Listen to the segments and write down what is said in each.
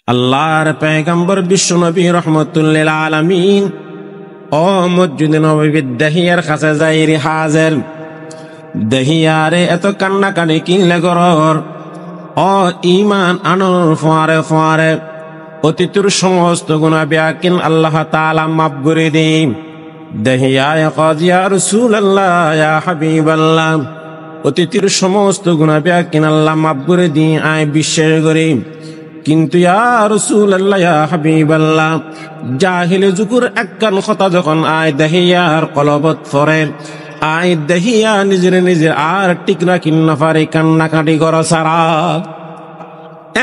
আল্লাহর পয়গম্বর বিশ্বনবী রাহমাতুল লিল আলামিন ও মসজিদে নববীর দহিয়ার কাছে যাইরি হাজির। দহিয়ারে এত কান্নাকানি কিনলে গরর ও ইমান আনোর ফোয়ারে ফোয়ারে অতীতের সমস্ত গুনাহ বিয়াকিন আল্লাহ তাআলা মাফ করে দিন। দহিয়ায় কদ ইয়া রাসূলুল্লাহ ইয়া হাবিবাল্লাহ, অতীতের সমস্ত গুনাহ বিয়াকিন আল্লাহ মাফ করে দিন আয় বিশ্বাস করি। কিন্তু ইয়া রাসূলুল্লাহ ইয়া হাবিবাল্লাহ, জাহিল যুগের একখান কথা যখন আয় দহিয়ার কলবত ফরে, আয় দহিয়া নিজের নিজের আর ঠিক রাখিন না পারে কান্নাকাটি করা সারা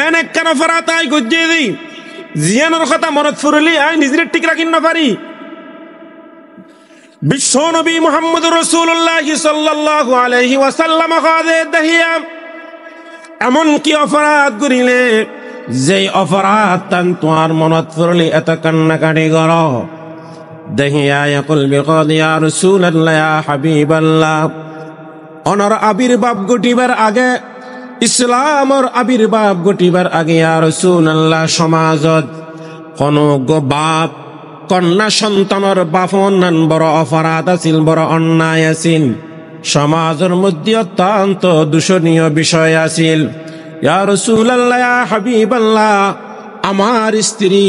এনে কেন ফরা তাই গজ্জে দি জিয়ানোর কথা মনত ফুরলি আয় নিজের ঠিক রাখিন না পারি। বিশ্ব নবী মুহাম্মদুর রাসূলুল্লাহ সাল্লাল্লাহু আলাইহি ওয়াসাল্লাম কাজে দহিয়া এমন কি অপরাধ করিলে যে অপরাধ তান তোমার মনত ফুরলি এত কান্নাকাটি করো। দহিয়া ইয়াকুল বিকাদ ইয়া রাসূলুল্লাহ ইয়া হাবিবাল্লাহ, অনর আবির্ভাব ঘটিবার আগে, ইসলামর আবির্ভাব ঘটিবার আগে ইয়া রাসূলুল্লাহ সমাজত কোন বাপ কন্যা সন্তানের বাপন বড় অপরাধ আছিল, বড় অন্যায় আছিল, সমাজের মধ্যে অত্যন্ত দূষণীয় বিষয় আছিল। ইয়া রাসূলুল্লাহ ইয়া হাবিবাল্লাহ, আমার স্ত্রী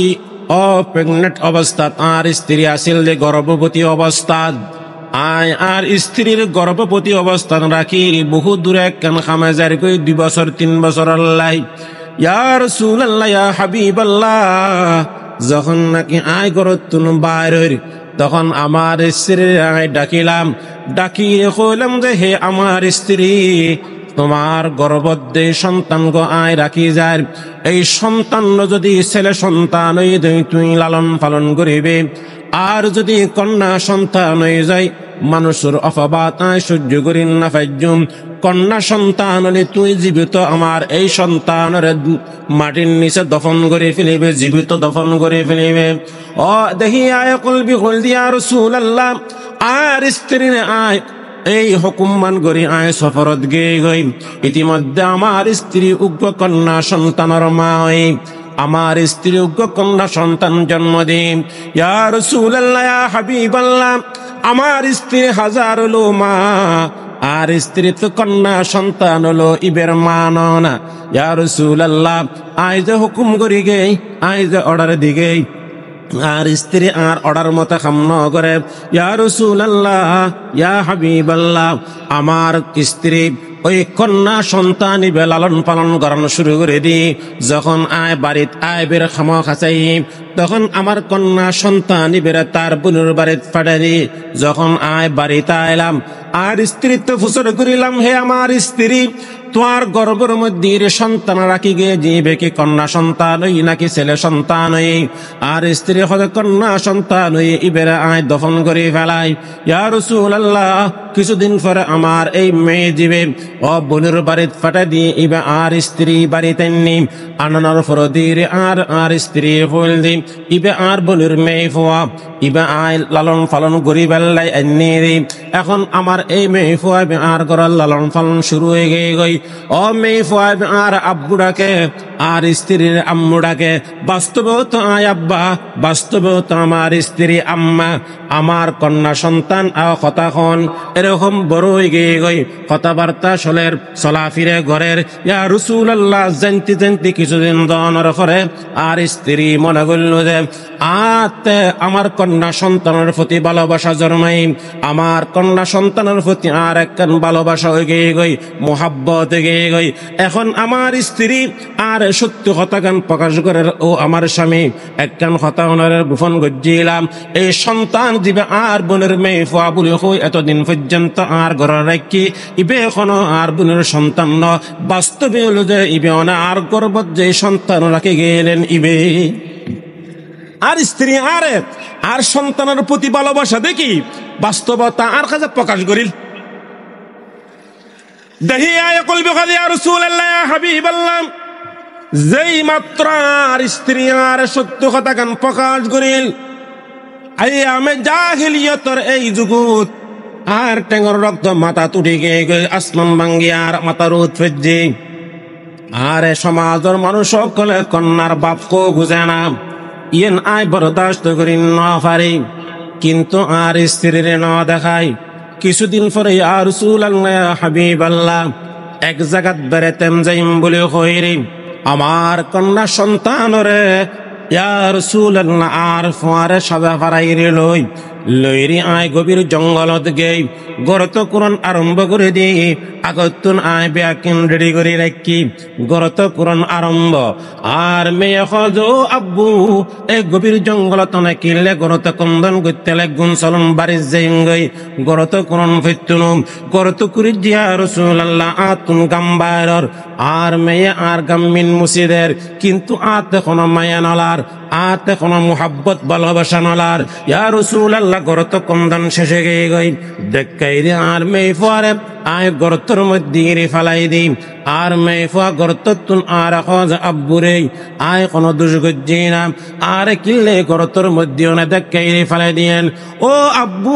প্রেগনেন্ট অবস্থাত, আর স্ত্রী আছিল যে গর্ভবতী অবস্থাত, আয় আর স্ত্রীর গর্ভবতী অবস্থান রাখি বহু দূরে কেন খামেজার কই 2 বছর 3 বছর আল্লাহ। ইয়া রাসূলুল্লাহ ইয়া হাবিবাল্লাহ, যখন নাকি আয় গরতুন বাইর তখন আমার স্ত্রীর আয় ডাকিলাম, ডাকিয়ে কইলাম যে হে আমার স্ত্রী, তোমার গর্ভবতী সন্তান গো আয় রাখি যায়, এই সন্তান যদি ছেলে সন্তান হয়ে তুই লালন পালন করিবে, আর যদি কন্যা সন্তান হয়ে যায় মানুষের অপবাদ আয় সহ্য করি না পাইজুম, কন্যা সন্তান হলে তুই জীবিত আমার এই সন্তানের মাটির নিচে দফন করে ফেলিবে, জীবিত দফন করে ফেলিবে। ও দেখি আয় কলবি হল দিয়া রাসূলুল্লাহ, আর স্ত্রীর আয় এই হুকুমমান করি আয় সফরত গিয়ে গই। ইতিমধ্যে আমার স্ত্রী উগ্র কন্যা সন্তানের মা হই, আমার স্ত্রী উগ্র কন্যা সন্তান জন্ম দিন। ইয়া রাসূলুল্লাহ ইয়া হাবিবাল্লাহ, আমার স্ত্রী হাজার হলো মা, আর স্ত্রী তো কন্যা সন্তান হলো ইবের মা না। ইয়া রাসূলুল্লাহ, আই যে হুকুম করি গে, আই যে অর্ডার দিগে, আর স্ত্রী আর অর্ডার মতো কাম ন করে। ইয়া রাসূলুল্লাহ ইয়া হাবিবাল্লাহ, আমার স্ত্রী ওই কন্যা সন্তান ইবে লালন পালন করানো শুরু করে দি। যখন আয় বাড়িত আয় বের খামা খাচাই, তখন আমার কন্যা সন্তান ইবের তার বোনের বাড়িত পাঠাই দি। যখন আয় বাড়িতে আইলাম, আর স্ত্রী তো ফুসর করিলাম, হে আমার স্ত্রী, তোমার গর্ভের মধ্যে সন্তান রাখি গে যাবে কি কন্যা সন্তান হই নাকি ছেলে সন্তান হই? আর স্ত্রী হলে কন্যা সন্তান হই ইবেরা আয় দফন করে ফেলাই। ইয়া রাসূলুল্লাহ, কিছুদিন পরে আমার এই মেয়ে জীবে ও বোনের বাড়িতে ফাটা দিয়ে ইবে আর স্ত্রী বাড়িতে নি আনানোর ফরদির আর স্ত্রী ফুল দি ইবে আর বোনের মেয়ে ফুয়া ইবে আয় লালন পালন করি বেল্লাই এনে দি। এখন আমার এই মেয়ে ফুয়া আর করার লালন পালন শুরু হয়ে গই। ও মেয়ে ফুয়া আর আব্বু ডাকে, আর স্ত্রীর আম্মু ডাকে। বাস্তবেও তো আয় আব্বা, বাস্তবেও তো আমার স্ত্রী আম্মা। আমার কন্যা সন্তান কথা খন এরকম বড় হয়ে গিয়ে গই, কথাবার্তা চলের চলাফিরে ঘরের। ইয়া রাসূলুল্লাহ, জানতে জানতে কিছুদিন দনের পরে আর স্ত্রী মনে করল যে আতে আমার কন্যা সন্তানের প্রতি ভালোবাসা জন্মাই, আমার কন্যা সন্তানের প্রতি আর একখান ভালোবাসা হয়ে গিয়ে গই, মোহাব্বত হয়ে গিয়ে গই। এখন আমার স্ত্রী আর সত্য কথা গান প্রকাশ করে, ও আমার স্বামী একখান কথা ওনার গোপন গজ্জিলাম, এই সন্তান দিবে আর বোনের মেয়ে ফুয়া বলে হই এতদিন পর্যন্ত আর ঘরে রাখি ইবে এখনো আর বোনের সন্তান ন। বাস্তবে হলো যে ইবে আর গর্ভত যে সন্তান রাখে গেলেন ইবে। আর স্ত্রী আর সন্তানের প্রতি ভালোবাসা দেখি বাস্তবতা আর কাছে প্রকাশ করিল। দেখি আয় কলবি কাদি ইয়া রাসূলুল্লাহ ইয়া হাবিবাল্লাহ, যেই মাত্র আর স্ত্রী আর সত্য কথা গান প্রকাশ করিল, আই আমি জাহিলিয়তর এই যুগত আর টেঙ্গর রক্ত মাথা তুটি গিয়ে আসমান ভাঙ্গি আর মাথার উৎফেজি আরে সমাজের মানুষ সকলে কন্যার বাপকে বুঝে না, ইয়েন আয় বরদাস্ত করি না পারি, কিন্তু আর স্ত্রীর না দেখায়। কিছুদিন পরে ইয়া রাসূলুল্লাহ ইয়া হাবিবাল্লাহ এক জায়গাত বেড়াতেম যাইম বলে কইরি, আমার কন্যা সন্তানরে ইয়া রাসূলুল্লাহ আর ফারে সবে ফারাইরে লইরি আয় গভীর জঙ্গলত গেই গরত কোরআন আরম্ভ করে দিই, আগতুন আয় ব্যাকিন রেডি করে রাখি, গরত কোরআন আরম্ভ। আর মেয়ে হজ আব্বু এই গভীর জঙ্গলত কিনলে গরত কন্দন করতে লাগুন, চলন বাড়ির যাই গরত কোরআন ফেতুনুম গরত করি ইয়া রাসূলুল্লাহ আতুন গাম্বায়র। আর মেয়ে আর গাম্মিন মুসিদের, কিন্তু আতে কোনো মায়া নলার, আতে কোনো মুহাব্বত ভালোবাসা নলার। ইয়া রাসূলুল্লাহ গরত কন্দন শেষে গিয়ে গই দেখাই দি আর মেয়ে ফরে আয় গর্তর মধ্যে ফালাই দিই। আর মেয়ে ফুয়া গর্ততুন আর খোঁজ আব্বুরে আয় কোনো দুষ্গজ্জি না, আর কিনলে গর্তর মধ্যে ওনা দেখাই ফালাই দিয়েন। ও আব্বু,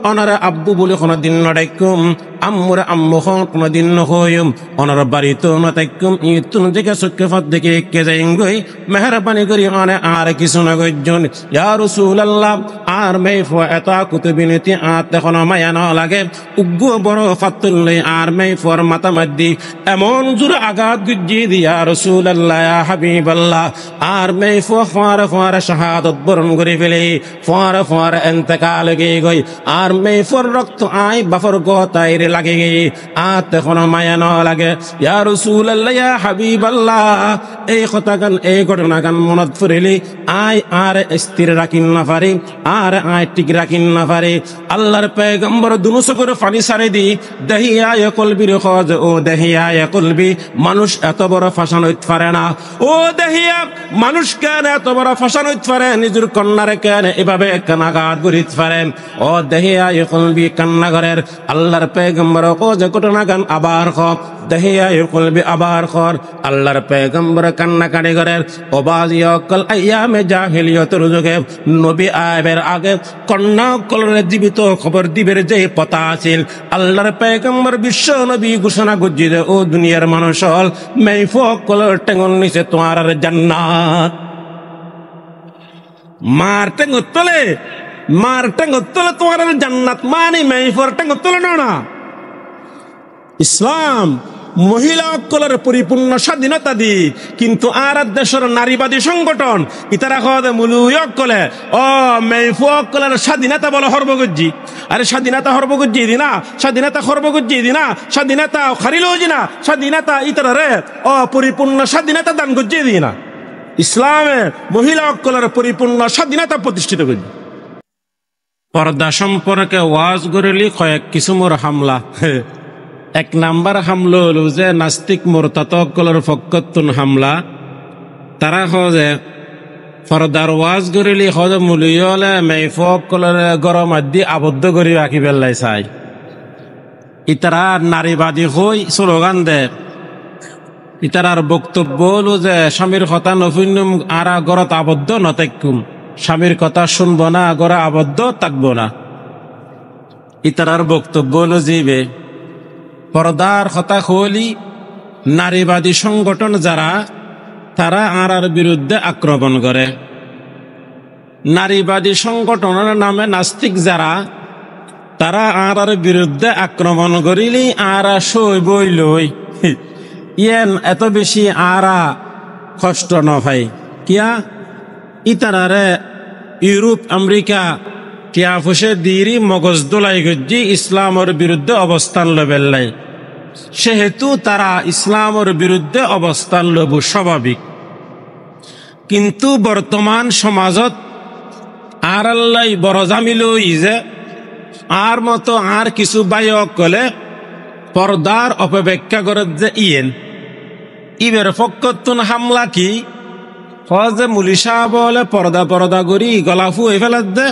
ওনারা আব্বু বলে কোনো দিন নডাইকুম, আম্মুরা আম্মু কোনো দিন নহইম, ওনার বাড়িতেও না তাইকুম। ইতুন দিকে চোখে ফাঁদ দেখে একে যাই গই, মেহরবানি করি অনে আর কিছু না গজন। ইয়া রাসূলুল্লাহ আর মেয়ে ফুয়া এত কুতুবিনীতি আর এখন মায়া না লাগে, উগ্র বড় ফাতুল্লে আর মেয়ে ফুয়ার মাথা মাদ্দি এমন জোরে আঘাত গুজিয়ে দিয়া রাসূলুল্লাহ ইয়া হাবিবাল্লাহ আর মেয়ে ফুয়া ফুয়ারে শাহাদত বরণ করে ফেলে ফুয়ারে ইন্তেকাল গিয়ে গই। আর মেয়ে ফুয়ার রক্ত আয় বাফর গতাইরে লাগে গিয়ে আর তখন মায়া না লাগে। ইয়া রাসূলুল্লাহ ইয়া হাবিবাল্লাহ এই কথা গান এই ঘটনা গান মনত পড়িলি আয় আর স্থির রাখিন না পারি, আর আয় ঠিক রাখিন না পারি। আল্লাহর পয়গম্বর দুনুস করে ফানি সারে দি দেহিয়া কলবির খোঁজ, ও দেহিয়া কলবি মানুষ এত বড় ফাঁসান হইতে পারে না। ও দেহিয়া মানুষ কেন এত বড় ফাঁসান হইতে পারে, নিজের কন্যারে কেন এভাবে কান্নাঘাত করিতে পারেন। ও দেহিয়া কলবি কান্নাঘরের আল্লাহর পয়গম্বর যে ঘটনা গান আবার খব দেহিয়া কলবি আবার খর আল্লাহর পয়গম্বর কান্না কাটি করেন। ওবাজি অকল আইয়ামে জাহিলিয়তের যুগে নবী আয়েবের আগে কন্যা কলরে জীবিত খবর দিবের যে পতা আছিল, আল্লাহর পয়গম্বর বিশ্ব নবী ঘোষণা গজ্জিদে ও দুনিয়ার মানুষ হল মেইফো কলর টেঙ্গল নিচে তোমার জান্নাত। মার টেঙ্গতলে তোমার জান্নাত, মানে মেইফোর টেঙ্গতলে না। ইসলাম মহিলা অকলের পরিপূর্ণ স্বাধীনতা দি, কিন্তু আর দেশের নারীবাদী সংগঠন ইতারা কদে মুলুই অকলে ও মেইফু অকলের স্বাধীনতা বলে হরবগজ্জি। আরে স্বাধীনতা হরবগজ্জি দিনা, স্বাধীনতা হরবগজ্জি দিনা, স্বাধীনতা খারিলো দিনা, স্বাধীনতা ইতারা রে ও পরিপূর্ণ স্বাধীনতা দান গজ্জি দিনা। ইসলামে মহিলা অকলের পরিপূর্ণ স্বাধীনতা প্রতিষ্ঠিত করবে। পর্দা সম্পর্কে ওয়াজ করিলি কয়েক কিসুমর হামলা। এক নাম্বার হামলা হলো যে নাস্তিক মোরতাতকলের ফক্কতুন হামলা। তারা হজে পর্দার ওয়াজ করিলি হজ মুলিয়লে মেইফকলের গরম আদি আবদ্ধ করি রাখি পেলাই চাই। ইতারা নারীবাদী হই স্লোগান দে। ইতারার বক্তব্য হলো যে স্বামীর কথা নফিনুম আর গরত আবদ্ধ নতাকুম, স্বামীর কথা শুনবো না গড়ে আবদ্ধ থাকবো না। ইতারার বক্তব্য হলো জিবে পর্দার কথা হলি নারীবাদী সংগঠন যারা তারা আর বিরুদ্ধে আক্রমণ করে। নারীবাদী সংগঠনের নামে নাস্তিক যারা তারা আর বিরুদ্ধে আক্রমণ করিলি আর সই বই লই ইয়েন এত বেশি আরা কষ্ট ন ভাই কিয়া ইতারারে ইউরোপ আমেরিকা টিয়া ফুসে দিরি মগজ দোলাই গজ্জি ইসলামের বিরুদ্ধে অবস্থান লবেল্লাই, সেহেতু তারা ইসলামের বিরুদ্ধে অবস্থান লব স্বাভাবিক। কিন্তু বর্তমান সমাজত আর আল্লাহ বড় জামিল যে আর মতো আর কিছু বায়ক কলে পর্দার অপব্যাখ্যা করে যে ইবের ফক্কতুন হামলা কি হজে মুলিশা বলে পর্দা করি গলাফু হয়ে ফেলে দে।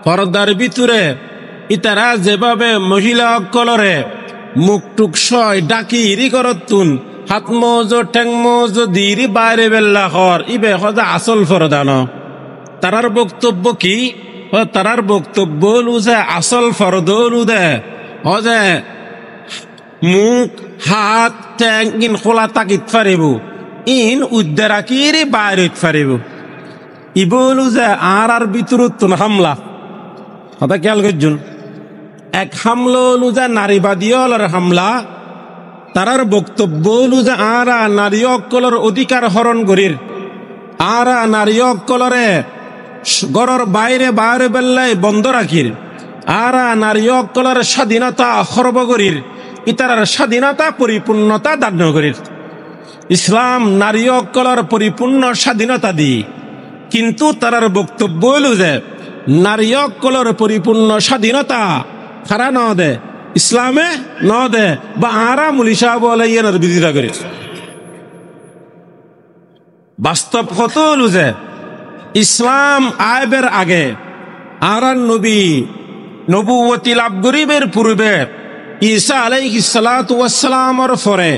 পর্দার ভিতরে ইতারা যেভাবে মহিলা কলরে মুখ টুক সয় ডাকি ইরি করতুন হাত মজ ঠেং মজ দিরি বাইরে বেল্লা হর ইবে হজে আসল পর্দা ন। তারার বক্তব্য কি? তারার বক্তব্য হলু যে আসল ফরদ হলু দে হজে মুখ হাত ঠ্যাং ইন খোলা তাকিত ফারিব ইন উদ্দারাকির বাইরত ফারিব ইবলু যে আর ভিতরত হামলা কথা খেয়াল করছুন এক হামলা হলো যে নারীবাদীয়লের হামলা তারার বক্তব্য হলো যে আরা নারী অকলের অধিকার হরণ করির আরা নারী অকলরে গড়ের বাইরে বাইরে বেল্লাই বন্ধ রাখির আরা নারী অকলের স্বাধীনতা খর্ব করির ইতার স্বাধীনতা পরিপূর্ণতা দান করির ইসলাম নারী অকলের পরিপূর্ণ স্বাধীনতা দি কিন্তু তারার বক্তব্য হলো যে নারী অকলের পরিপূর্ণ স্বাধীনতা খারা ন দে ইসলামে ন দে বা আরা মুলিশা বলে ইয়ানোর বিরোধিতা করে বাস্তব কত হলো যে ইসলাম আইবের আগে আরান নবী নবুয়তি লাভ গরিবের পূর্বে ঈসা আলাইহিস সালাতু ওয়াস সালামের পরে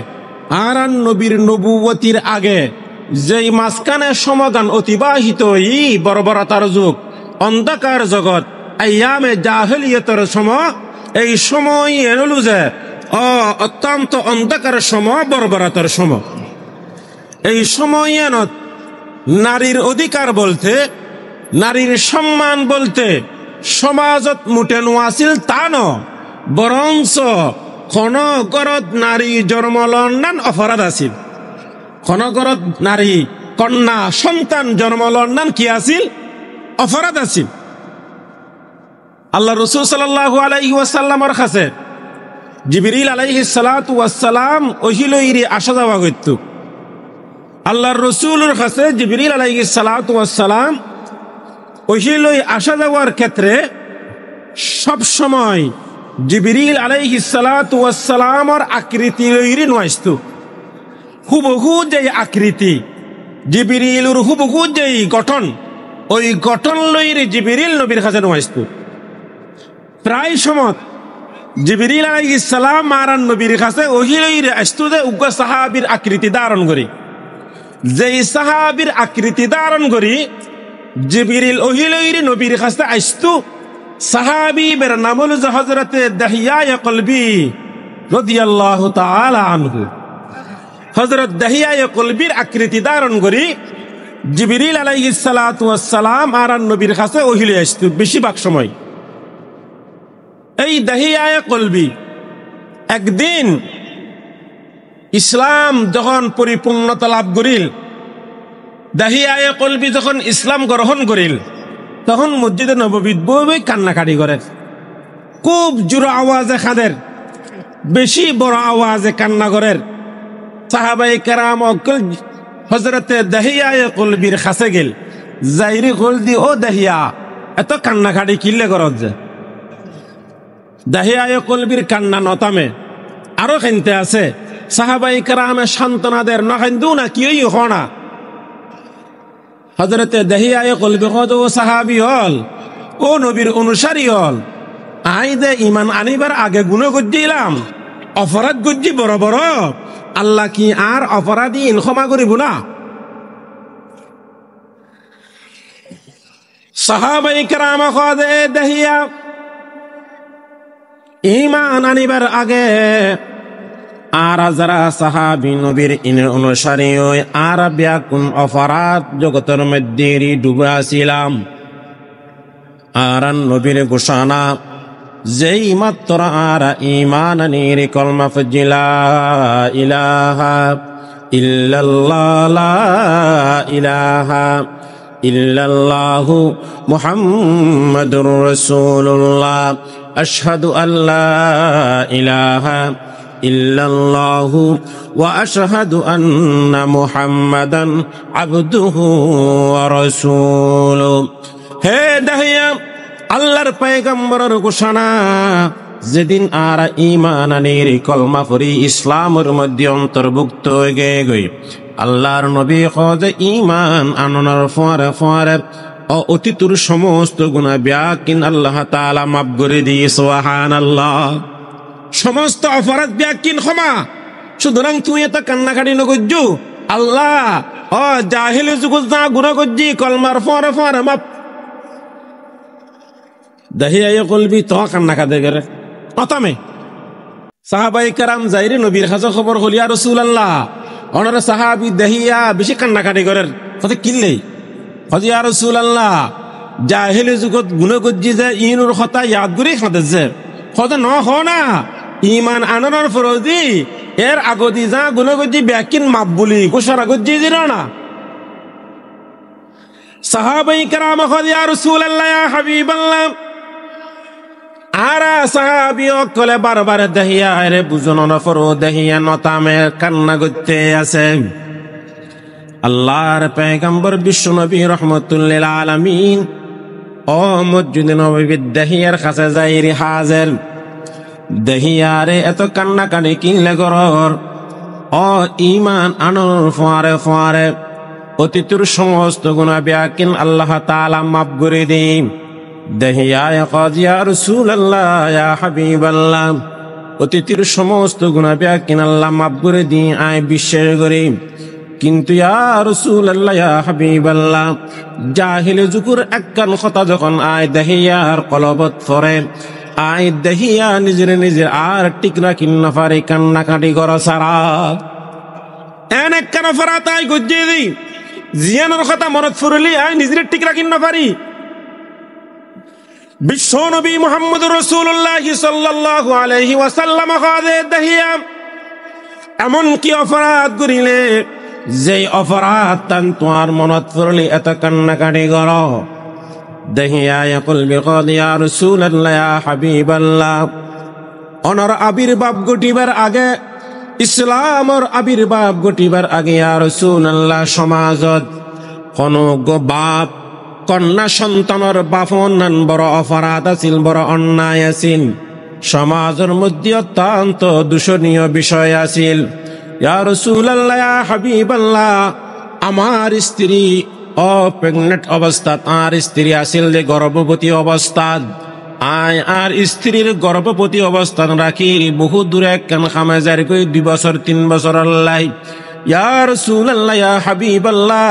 আরান নবীর নবুয়তির আগে যেই মাঝখানে সমাধান অতিবাহিত ই বর্বরতার যুগ অন্ধকার জগৎ আইয়ামে জাহেলিয়তের সময় এই সময় এলো যে অত্যন্ত অন্ধকার সময় বর্বরতার সময় এই সময় নারীর অধিকার বলতে নারীর সম্মান বলতে সমাজত মুঠে নোয়াছিল তা ন বরঞ্চ কোন গরত নারী জন্ম লন্ডন অপরাধ আছিল কোন গরত নারী কন্যা সন্তান জন্ম লন্ডন কি আছিল অপরাধ আছিল আল্লাহ রাসূল সাল্লাল্লাহু আলাইহি ওয়াসাল্লামের কাছে জিবরিল আলাইহিস সালাতু ওয়াস সালাম ওহিলইরি আসা যাওয়া করত আল্লাহর রাসূলের কাছে জিবরিল আলাইহিস সালাতু ওয়াস সালাম ওহিলই আসা যাওয়ার ক্ষেত্রে সব সময় জিবরিল আলাইহিস সালাতু ওয়াস সালামের আকৃতি লইরি নয়স্ত হুবহু যে আকৃতি জিবরিলের হুবহু যে গঠন ওই গঠন লইরি জিবরিল নবীর কাছে নয়স্ত প্রায় সময় জিবরিল আলাইহিস সালাম মারান নবীর কাছে ওহিলইরে আসতো যে উগ্র সাহাবীর আকৃতি ধারণ করি যেই সাহাবীর আকৃতি ধারণ করি জিবরিল ওহিলইরে নবীর কাছে আসতো সাহাবী বের নাম হলো যে হযরতে দাহিয়া কলবি রাদিয়াল্লাহু তাআলা আনহু হযরত দাহিয়া কলবির আকৃতি ধারণ করি জিবরিল আলাইহিস সালাতু ওয়াস সালাম মারান নবীর কাছে ওহিলে আসতো বেশিরভাগ সময় এই দাহিয়া কলবি একদিন ইসলাম যখন পরিপূর্ণতা লাভ করিল দাহিয়া কলবি যখন ইসলাম গ্রহণ করিল তখন মসজিদে নববীত বই কান্নাকাটি করে খুব জোর আওয়াজে খাদের বেশি বড় আওয়াজে কান্না করেন সাহাবায়ে কেরাম অকল হযরতে দাহিয়া কলবির কাছে গেল যাইরি কল দি ও দাহিয়া এত কান্নাকাটি কিল্লে করত যে দাহিয়া কলবির কান্না নতামে আরো খানতে আছে সাহাবায়ে কেরামে সান্ত্বনাদের না খান্দু না কি হনা হযরতে দাহিয়া কলবি কত ও সাহাবী হল ও নবীর অনুসারী হল আইদে ঈমান আনিবার আগে গুনাহ করছিলাম অপরাধ করছি বড় বড় আল্লাহ কি আর অপরাধী ক্ষমা করিব না সাহাবায়ে কেরাম কদে দাহিয়া ঈমান আনিবার আগে আর যারা সাহাবী নবীর ইনের অনুসারী হই আর ব্যাকুন অপরাধ জগতের মধ্যে ডুবে আসিলাম আর নবীর ঘোষণা যেই মাত্র আর ঈমান আনির কলমা ফজিলা ইলাহা ইল্লাল্লাহ লা ইলাহা ইল্লাল্লাহু মুহাম্মাদুর রাসূলুল্লাহ আশহাদু আল্লা ইলাহা ইল্লাল্লাহু ওয়া আশহাদু আন্না মুহাম্মাদান আবদুহু ওয়া রাসূলুহু হে দাহিয়া আল্লাহর পয়গম্বরের ঘোষণা যেদিন আর ঈমান আনির কলমা পড়ি ইসলামের মধ্যে অন্তর্ভুক্ত হয়ে গই আল্লাহর নবী কয় ঈমান আননের পরে পরে অতীতের সমস্ত গুনাহ ব্যাকিন আল্লাহ তাআলা মাফ করে দিয়ে সুবহানাল্লাহ সমস্ত অপরাধ ব্যাকিন ক্ষমা সুতরাং তুই এত কান্নাকাটি নগজ্জু আল্লাহ জাহিল যুগ যা গুনাহ করজি কলমার পরে পরে মাফ দাহিয়া কলবি তো কান্না কাঁদে গেলে অতামে সাহাবাই কারাম যাইরে নবীর কাছে খবর হল ইয়া রাসূলুল্লাহ ওনারা সাহাবী দেহিয়া বেশি কান্নাকাটি করেন কথা কিনলেই হজি ইয়া রাসূলুল্লাহ জাহেলি যুগত গুনাহ করজি যে ইনুর কথা ইয়াদ করি খাদেছে কথা ন হ না ইমান আননের ফরজি এর আগদি যা গুনাহ করজি ব্যাকিন মাপ বলি গোসরা করজি দিল না সাহাবাই কারাম হজি ইয়া রাসূলুল্লাহ ইয়া হাবিবাল্লাহ আরা সাহাবী কলে বারবার দেহিয়া রে বুঝন না ফরো দেহিয়া নতামে কান্না করতে আছে আল্লাহর পয়গম্বর বিশ্ব নবী রাহমাতুল লিল আলামিন ও মসজিদ নববী দেহিয়ার কাছে যাইরি হাজির দেহিয়ারে এত কান্না কানে কিনলে গরর ও ঈমান আনর ফারে ফারে অতীতের সমস্ত গুনাহ বিয়াকিন আল্লাহ তাআলা মাফ করে দিন দেহিয়া কজ ইয়া রাসূলুল্লাহ ইয়া হাবিবাল্লাহ অতীতের সমস্ত গুনাহ বিয়াকিন আল্লাহ মাফ করে দিন আয় বিশ্বাস করি কিন্তু ইয়া রাসূলুল্লাহ ইয়া হাবিবাল্লাহ জাহিলি যুগের একখান কথা যখন আয় দেহিয়ার কলবত ফরে আয় দেহিয়া নিজের আর ঠিক না কিন্না পারে কান্নাকাটি করা সারা এন একখান ফরাত আয় গুজ্জে দি জিয়ানোর কথা মনত ফুরলি আয় নিজের ঠিক রাখিন না পারি বিশ্ব নবী মুহাম্মদুর রাসূলুল্লাহ সাল্লাল্লাহু আলাইহি ওয়াসাল্লাম খাদে দেহিয়া এমন কি অপরাধ করিলে যে অপরাধ তান তোমার মনত পড়লে এত কান্নাকাটি করো দেহিয়া কলবি কদ ইয়া রাসূলুল্লাহ ইয়া হাবিবাল্লাহ অনর আবির্ভাব ঘটিবার আগে ইসলামর আবির্ভাব ঘটিবার আগে ইয়া রাসূলুল্লাহ সমাজত কোন বাপ কন্যা সন্তানের বাপন বড় অপরাধ আছিল বড় অন্যায় আছিল সমাজের মধ্যে অত্যন্ত দূষণীয় বিষয় আছিল ইয়া রাসূলুল্লাহ ইয়া হাবিবাল্লাহ আমার স্ত্রী প্রেগনেন্ট অবস্থাত আর স্ত্রী আছিল যে গর্ভবতী অবস্থাত আয় আর স্ত্রীর গর্ভবতী অবস্থান রাখি বহু দূরে কেন খামে যারি কই 2 বছর 3 বছর আল্লাহ ইয়া রাসূলুল্লাহ ইয়া হাবিবাল্লাহ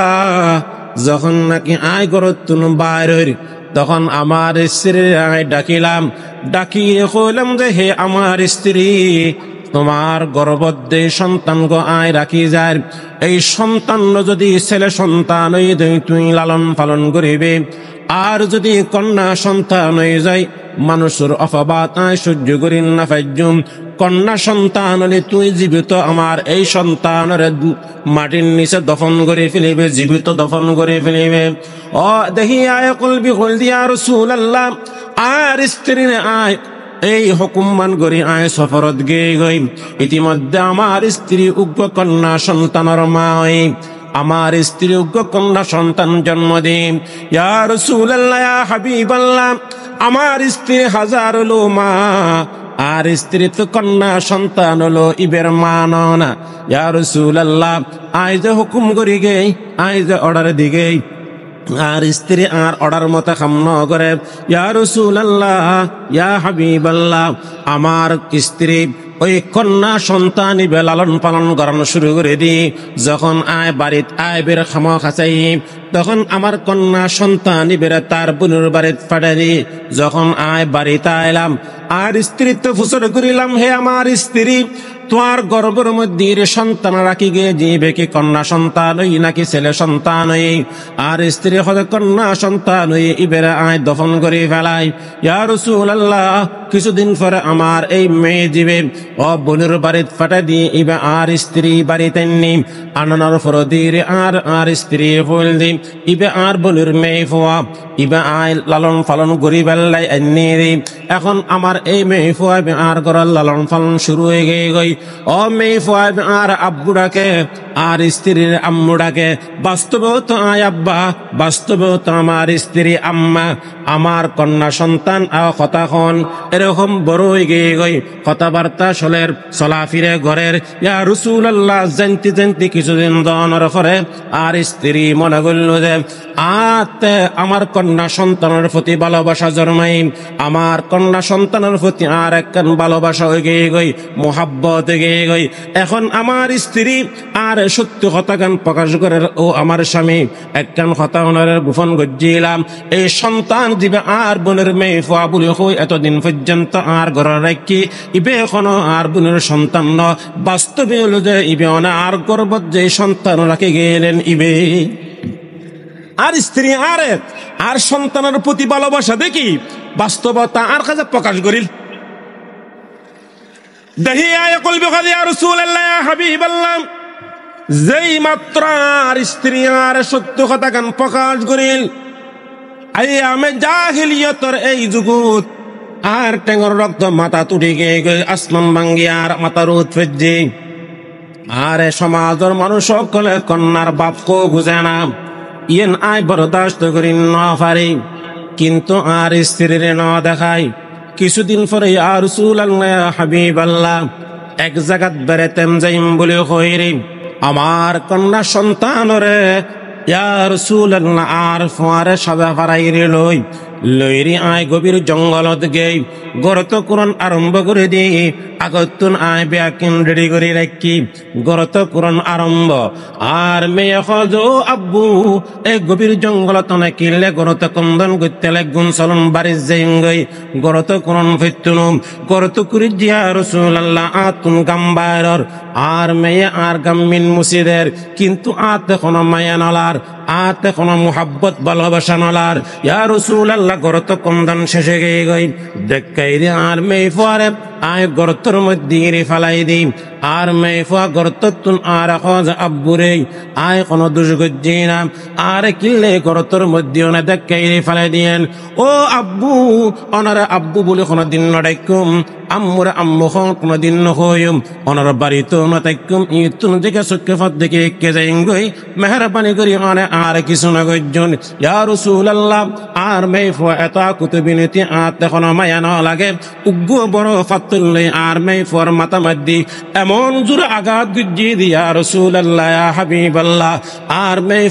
যখন নাকি আয় গরতুন বাইর তখন আমার স্ত্রী আয় ডাকিলাম ডাকিয়ে কইলাম যে হে আমার স্ত্রী তোমার গর্ভবতী সন্তান গো আয় রাখি যায় এই সন্তান যদি ছেলে সন্তান হই তুই লালন পালন করিবে আর যদি কন্যা সন্তান হয়ে যায় মানুষের অপবাদ আয় সহ্য করি না ফাইজুম কন্যা সন্তান হলে তুই জীবিত আমার এই সন্তানের মাটির নিচে দফন করে ফেলিবে জীবিত দফন করে ফেলিবে ও দেখি আয় কলবি কল দিয়া রাসূলুল্লাহ আর স্ত্রী আয় এই হুকুমমান করি আয় সফরত গে গই ইতিমধ্যে আমার স্ত্রী উগ্র কন্যা সন্তানের মা হই আমার স্ত্রী উগ্র কন্যা সন্তান জন্ম দিন ইয়া রাসূলুল্লাহ ইয়া হাবিবাল্লাহ আমার স্ত্রী হাজার হলো মা আর স্ত্রী তো কন্যা সন্তান হলো ইবের মা না ইয়া রাসূলুল্লাহ আয় যে হুকুম করি গে আয় যে অর্ডার দিগে আর স্ত্রী আর অর্ডার মতো কাম ন করে ইয়া রাসূলুল্লাহ ইয়া হাবিবাল্লাহ আমার স্ত্রী ওই কন্যা সন্তান ইবে লালন পালন করানো শুরু করে দি যখন আয় বাড়িত আয় বের খামা খাচাই তখন আমার কন্যা সন্তান ইবের তার বোনের বাড়িত পাঠাই দি যখন আয় বাড়িতে আইলাম আর স্ত্রীত্ব ফুসর করিলাম হে আমার স্ত্রী তোমার গর্ভের মধ্যে সন্তান রাখি গে যাবে কি কন্যা সন্তান হই নাকি ছেলে সন্তান হই আর স্ত্রী হতে কন্যা সন্তান হই ইবের আয় দফন করে ফেলাই ইয়া রাসূলুল্লাহ কিছুদিন পরে আমার এই মেয়ে জীবে ও বোনের বাড়িত পাঠাই দিয়ে ইবে আর স্ত্রী বাড়িতে নি আনানোর ফরদির আর স্ত্রী ফুল দি ইবে আর বোনের মেয়ে ফুয়া ইবে আয় লালন পালন করি বেল্লাই এনে দি এখন আমার এই মেয়ে ফুয়া আর গড়াল লালন পালন শুরু হয়ে গই ও মেয়ে ফুয়া আর আব্বুটাকে আর স্ত্রীর আম্মুটাকে বাস্তবত আয় আব্বা বাস্তবত আমার স্ত্রী আম্মা আমার কন্যা সন্তান কথাখন এরকম বড় হয়ে গিয়ে গই কথাবার্তা চলের চলাফিরে ঘরের ইয়া রাসূলুল্লাহ জানতে কিছুদিন দনের পরে আর স্ত্রী মনে করল যে আতে আমার কন্যা সন্তানের প্রতি ভালোবাসা জন্মাই আমার কন্যা সন্তানের প্রতি আর একখান ভালোবাসা হয়ে গিয়ে গই মোহাব্বত গিয়ে গই এখন আমার স্ত্রী আর সত্য কথা গান প্রকাশ করে ও আমার স্বামী একখান কথা ওনারের গোপন গজ্জিলাম এই সন্তান দিবে আর বোনের মেয়ে ফুয়া বলে হই এতদিন পর্যন্ত আর ঘরে রাখি ইবে এখনো আর বোনের সন্তান ন বাস্তবে হলো যে ইবে অনা আর গর্বত যে সন্তান রাখে গেলেন ইবে আর স্ত্রী আর সন্তানের প্রতি ভালোবাসা দেখি বাস্তবতা আর কাছে প্রকাশ করিল দহিয়া কলবি কাদি ইয়া রাসূলুল্লাহ ইয়া হাবিবাল্লাহ যেই মাত্র আর স্ত্রী আর সত্য কথা গান প্রকাশ করিল আইয়ামে জাহিলিয়তর এই যুগত আর টেঙ্গর রক্ত মাথা তুটি গিয়ে আসমান ভাঙ্গি আর মাথার উৎফেজি আর সমাজের মানুষ সকলে কন্যার বাপকে বুঝে না ইয়েন আয় বরদাস্ত করি না পারি কিন্তু আর স্ত্রীর ন দেখায় কিছুদিন পরে ইয়া রাসূলুল্লাহ ইয়া হাবিবাল্লাহ এক জায়গাত বেড়াতেম যাইম বলে কইরি আমার কন্যা সন্তানরে ইয়া রাসূলুল্লাহ আর ফোয়ারে সবে ফারাইরে লইরি আয় গভীর জঙ্গলত গেই গরত কোরআন আরম্ভ করে দিই আগতুন আয় ব্যাকিন রেডি করে রাখি গরত কোরআন আরম্ভ আর মেয়ে হজ আব্বু এই গভীর জঙ্গলত কিনলে গরত কন্দন করতে লাগুন চলন বাড়ির যাই গই গরত কোরআন ফেতুনুম গরত করে জিয়া রাসূলুল্লাহ আতুন গাম্বারর আর মেয়ে আর গাম্মিন মুসিদের কিন্তু আত কোনো মায়া নলার আত কোনো মুহাব্বত ভালোবাসা নলার ইয়া রাসূলুল্লাহ গরত কন্দন শেষে গিয়ে গই দেখাই রে আর মেয়ে ফরে আয় গর্তর মধ্যে ফালাই দিই আর মেয়ে ফুয়া গর্ততুন আর হজ আব্বুরে আয় কোনো দোষ গজ্জি না আর কিনলে গর্তর মধ্যে ওনা দেখাই ফালাই দিয়েন ও আব্বু ওনার আব্বু বলে কোনো দিন নডাইকুম আম্মুর আম্মু কোনো দিন নহইম ওনার বাড়িতে নতাইকুম ইতুন দেখে সুখফত দেখে কে যাই গই মেহরবানি করি মানে আর কিছু না গজ্জন ইয়া রাসূলুল্লাহ আর মেয়ে ফুয়া এত কুতুবিনীতি আত কোনো মায়া না লাগে উগ্র বড় ফাতুল্লাই আর মেয়ে ফুয়ার মাথা মাদ্দি এমন জোরে আঘাত গুজিয়ে দিয়া রাসূলুল্লাহ ইয়া হাবিবাল্লাহ আর মেয়ে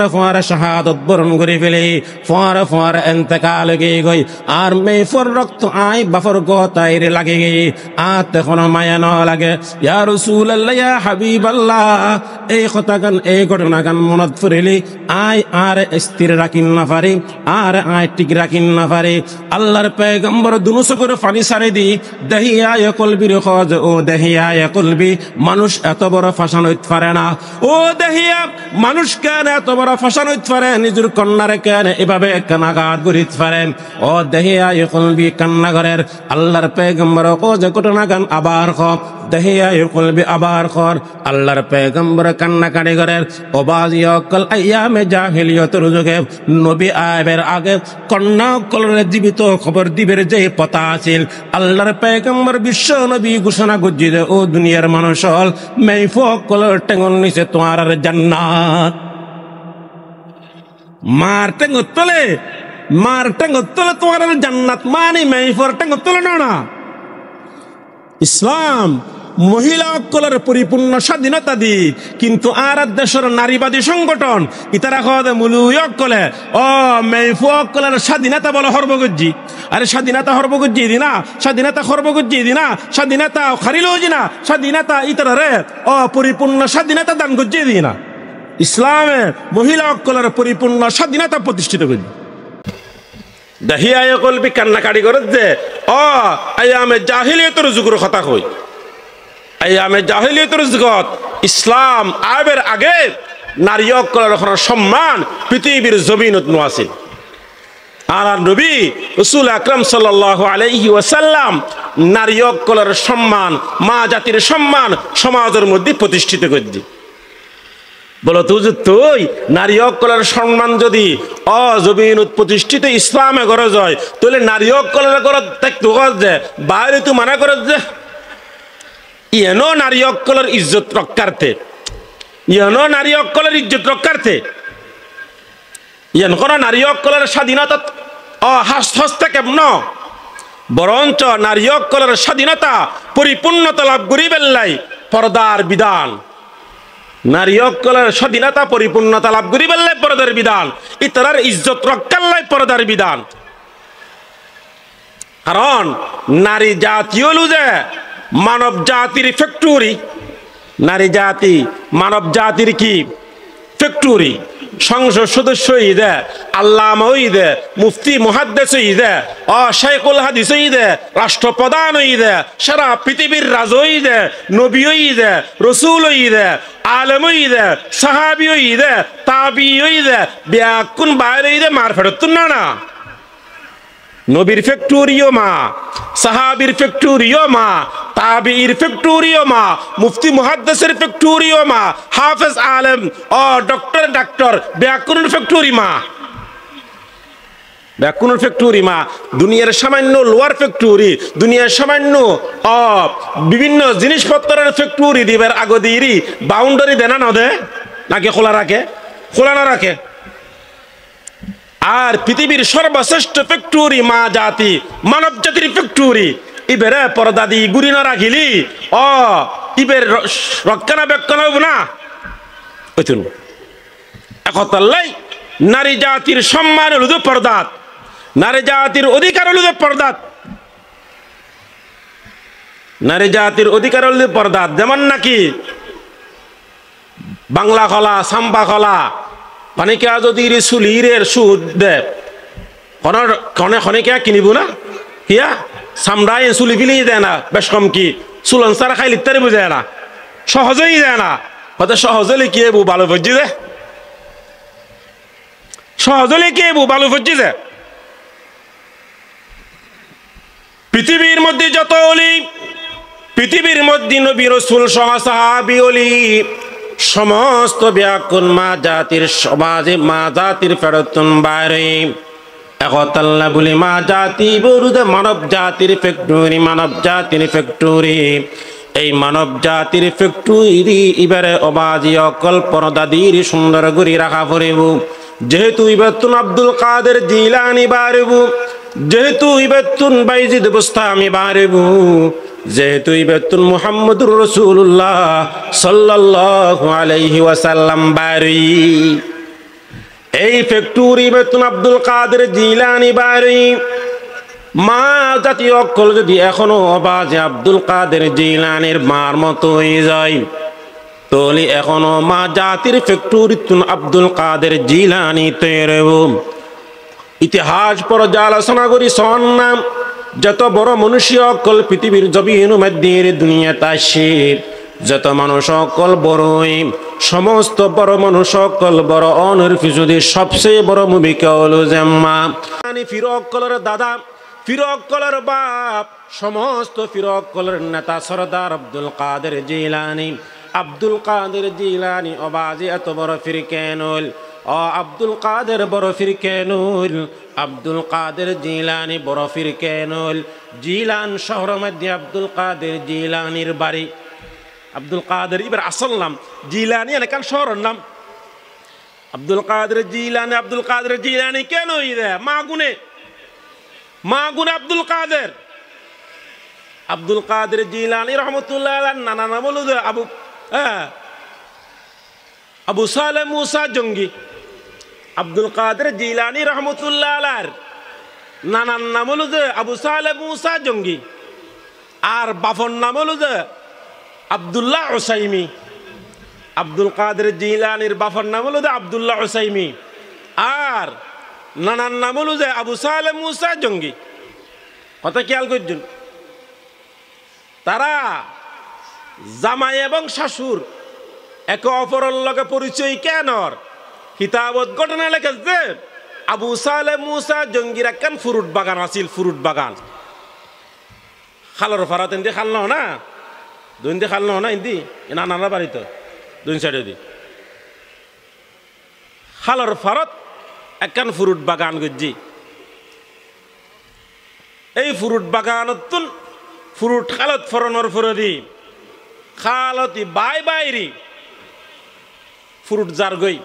ফুয়ার শাহাদাত বরণ করে ফেলে ফুয়ার ইন্তেকাল গিয়ে গই আর মেয়ে ফুয়ার রক্ত আই বাফর গতাইরে লাগে গে আত কোনো মায়া না লাগে ইয়া রাসূলুল্লাহ ইয়া হাবিবাল্লাহ এই কথা গান এই ঘটনা গান মনত পড়িলি আই আর স্থির রাখিন না পারি আর আই ঠিক রাখিন না পারি আল্লাহর পয়গম্বর দুনুস করে ফানি সারে দি দহিয়া কলবির খজ ও দহিয়া কলবি মানুষ এত বড় ফাসান হইতে পারে না ও দহিয়া মানুষ কেন এত বড় ফাসান হইতে পারে নিজের কন্যারে কেন এভাবে কানাঘাত করিতে পারেন ও দহিয়া কলবি কান্নাঘরের আল্লাহর পয়গম্বর খজ ঘটনা গান আবার খ দহিয়া কলবি আবার খর আল্লাহর পয়গম্বর কান্না কারিগরের ওবাজি অকল আইয়ামে জাহিলিয়তের যুগে নবী আইবের আগে কন্যা কলরে জীবিত খবর দিবের যে পতা আছিল আল্লাহর পয়গম্বর বিশ্ব নবী ঘোষণা গজ্জি দে ও দুনিয়ার মানুষ হল মেইফ কলর টেঙ্গন নিচে তোমার জান্নাত মার টেঙ্গতলে তোমার জান্নাত মানে মেইফর টেঙ্গতলে না ইসলাম মহিলা অকলের পরিপূর্ণ স্বাধীনতা দি কিন্তু আর দেশের নারীবাদী সংগঠন ইতারা কদে মুলুই অকলে ও মেইফু অকলের স্বাধীনতা বলে হরবগজ্জি আরে স্বাধীনতা হরবগজ্জি দিনা স্বাধীনতা হরবগজ্জি দিনা স্বাধীনতা খারিল না স্বাধীনতা ইতারা রে ও পরিপূর্ণ স্বাধীনতা দান গজ্জি দিনা ইসলামে মহিলা অকলের পরিপূর্ণ স্বাধীনতা প্রতিষ্ঠিত করছি দহিয়া কলবি কান্নাকাটি করে যে ও আয়ামে জাহিলিয়তের যুগের কথা কই আয়ামে জাহিলিয়তের যুগত ইসলাম আইবের আগে নারী অকলের সম্মান পৃথিবীর জমিনত নো আছে আর নবী রাসূল আকরাম সাল্লাল্লাহু আলাইহি ওয়াসাল্লাম নারী অকলের সম্মান মা জাতির সম্মান সমাজের মধ্যে প্রতিষ্ঠিত করছি বলো তুই নারী অকলের সম্মান যদি অজমিনত প্রতিষ্ঠিত ইসলামে গরজ হয় তাহলে নারী অকলের গরজ থাকতে যে বাইরে তুই মানা করজ যে ইয়েনো নারী অকলের ইজ্জত রক্ষার্থে ইয়েন কোন নারী অকলের স্বাধীনতা হস্তে কেমন বরঞ্চ নারী অকলের স্বাধীনতা পরিপূর্ণতা লাভ করি বেল্লাই পর্দার বিধান নারী অকলের স্বাধীনতা পরিপূর্ণতা লাভ করি বেল্লাই পর্দার বিধান ইতরার ইজ্জত রক্ষার লাই পর্দার বিধান কারণ নারী জাতীয় লুজে মানব জাতির ফ্যাক্টরি নারী জাতি মানব জাতির কি ফ্যাক্টরি। সংসদ সদস্য ঈদে, আল্লামা ঈদে, মুফতি মুহাদ্দিস ঈদে, শাইখুল হাদিস ঈদে, রাষ্ট্রপ্রধান ঈদে, সারা পৃথিবীর রাজা ঈদে, নবী ঈদে, রসুল ঈদে, আলেম ঈদে, সাহাবি ঈদে, তাবি ঈদে, ব্যাকুন বাইরে ঈদে মার ফেরতুন না নবীর ফ্যাক্টরিও মা, সাহাবীর ফ্যাক্টরিও মা, তাবিঈর ফ্যাক্টরিও মা, মুফতি মুহাদ্দিসের ফ্যাক্টরিও মা, হাফেজ আলেম ও ডাক্তার ব্যাকুনের ফ্যাক্টরি মা, ব্যাকুনের ফ্যাক্টরি মা। দুনিয়ার সামান্য লোয়ার ফ্যাক্টরি, দুনিয়ার সামান্য বিভিন্ন জিনিসপত্রের ফ্যাক্টরি দিবার আগদিরই বাউন্ডারি দেনা না দে নাকি খোলা রাখে? খোলা না রাখে। আর পৃথিবীর সর্বশ্রেষ্ঠ ফ্যাক্টরি মা জাতি, মানব জাতির ফ্যাক্টরি। ইবেরে পরদাদি গুড়ি না রাখিলি ইবের রক্ষণাবেক্ষণ হব না। একতাল্লাই নারী জাতির সম্মান হল পর্দাত, নারী জাতির অধিকার হল পর্দাত, নারী জাতির অধিকার হল পর্দাত। যেমন নাকি বাংলা খলা, সাম্বা খলা, অনেকে যদি চুলির সুদ দে খনে কিনিব না হিয়া সামরাই চুলি ফিলি দেয় না, বেশ কম কি চুলন সারা খাই লিটারে বুঝায় না, সহজেই দেয় না। হয়তো সহজে লিখিয়ে বউ ভালো ফজি দে, সহজে লিখিয়ে বউ ভালো ফজি দে। পৃথিবীর মধ্যে যত অলি, পৃথিবীর মধ্যে নবী রাসূল সহ সাহাবী অলি, সমস্ত ব্যাকুল মা জাতির সমাজে মা জাতির ফেরতুন বাইরে একতাল্লা বলি মা জাতি বরুদে মানব জাতির ফ্যাক্টরি, মানব জাতির ফ্যাক্টরি। এই মানব জাতির ফ্যাক্টরি এবারে অবাজি অকল পরদাদির সুন্দর করে রাখা পড়িব। যেহেতু ইবাতুন আব্দুল কাদের জিলানি বাড়িব, যেহেতু ইবাতুন বাইজিদ বুস্তামি বাড়িব, যেহেতু ইবাতুন মুহাম্মদুর রাসূলুল্লাহ সাল্লাল্লাহু আলাইহি ওয়াসাল্লাম বাড়ি। এই ফ্যাক্টরি ইবাতুন আব্দুল কাদের জিলানি বাড়ি। মা জাতি অকল যদি এখনো অবাজে আব্দুল কাদের জিলানির মার মতো হয়ে যায়, তাহলে এখনো মা জাতির ফ্যাক্টরি আব্দুল কাদের জিলানি তৈরি। ইতিহাস পর্যালোচনা করি সন্নাম যত বড় মনুষ্য অকল পৃথিবীর জমিন মধ্যে দুনিয়া তাসির, যত মানুষ অকল বড়ই, সমস্ত বড় মানুষ অকল বড় অনর্ফিসুদি সবচেয়ে বড় ভূমিকা হলো জাম্মা। ফিরক কলের দাদা, ফিরক কলের বাপ, সমস্ত ফিরক কলের নেতা সরদার আব্দুল কাদের জিলানি। আব্দুল কাদের জিলানি অবাজে এত বড় ফিরকেনুল, আব্দুল কাদের বড় ফিরকেনুল, আব্দুল কাদের জিলানি বড় ফিরকেনুল। জিলান শহরের মধ্যে আব্দুল কাদের জিলানির বাড়ি। আব্দুল কাদের এবার আসল নাম, জিলানি এলাকার শহরের নাম আব্দুল কাদের জিলানি। আব্দুল কাদের জিলানি কেন মা গুনে, মা গুনে আব্দুল কাদের। আব্দুল কাদের জিলানি রহমতুল্লাহ আলাইহি নানা নাম হলো আবু সালেহ মুসা জঙ্গি। আব্দুল কাদের জিলানি রহমতুল্লাহ আলাইহির নানার নাম হলো আবু সালেহ মুসা জঙ্গি, আর বাফর নাম হলো আব্দুল্লাহ উসাইমি। আব্দুল কাদের জিলানির বাফর নাম হলো আব্দুল্লাহ উসাইমি, আর নানার নাম হলো আবু সালেহ মুসা জঙ্গি। কথা খেয়াল করছেন? তারা জামাই এবং শাশুর একে অপরের লগে পরিচয় কেন কিতাবত ঘটনা লেখেছে। আবু সালেহ মুসা জঙ্গির একখান ফুরুট বাগান আছিল, ফুরুট বাগান। খালর ফারাত ইন্দি খাল না, দুই খাল না ইন্দি নানা বাড়ি তো দুই সাইডে দি খালর ফারত একখান ফুরুট বাগান গজ্জি। এই ফুরুট বাগানত ফুরুট খালত ফরনর ফুরদি খালতি বাই বাইরি ফুরুট জার গই।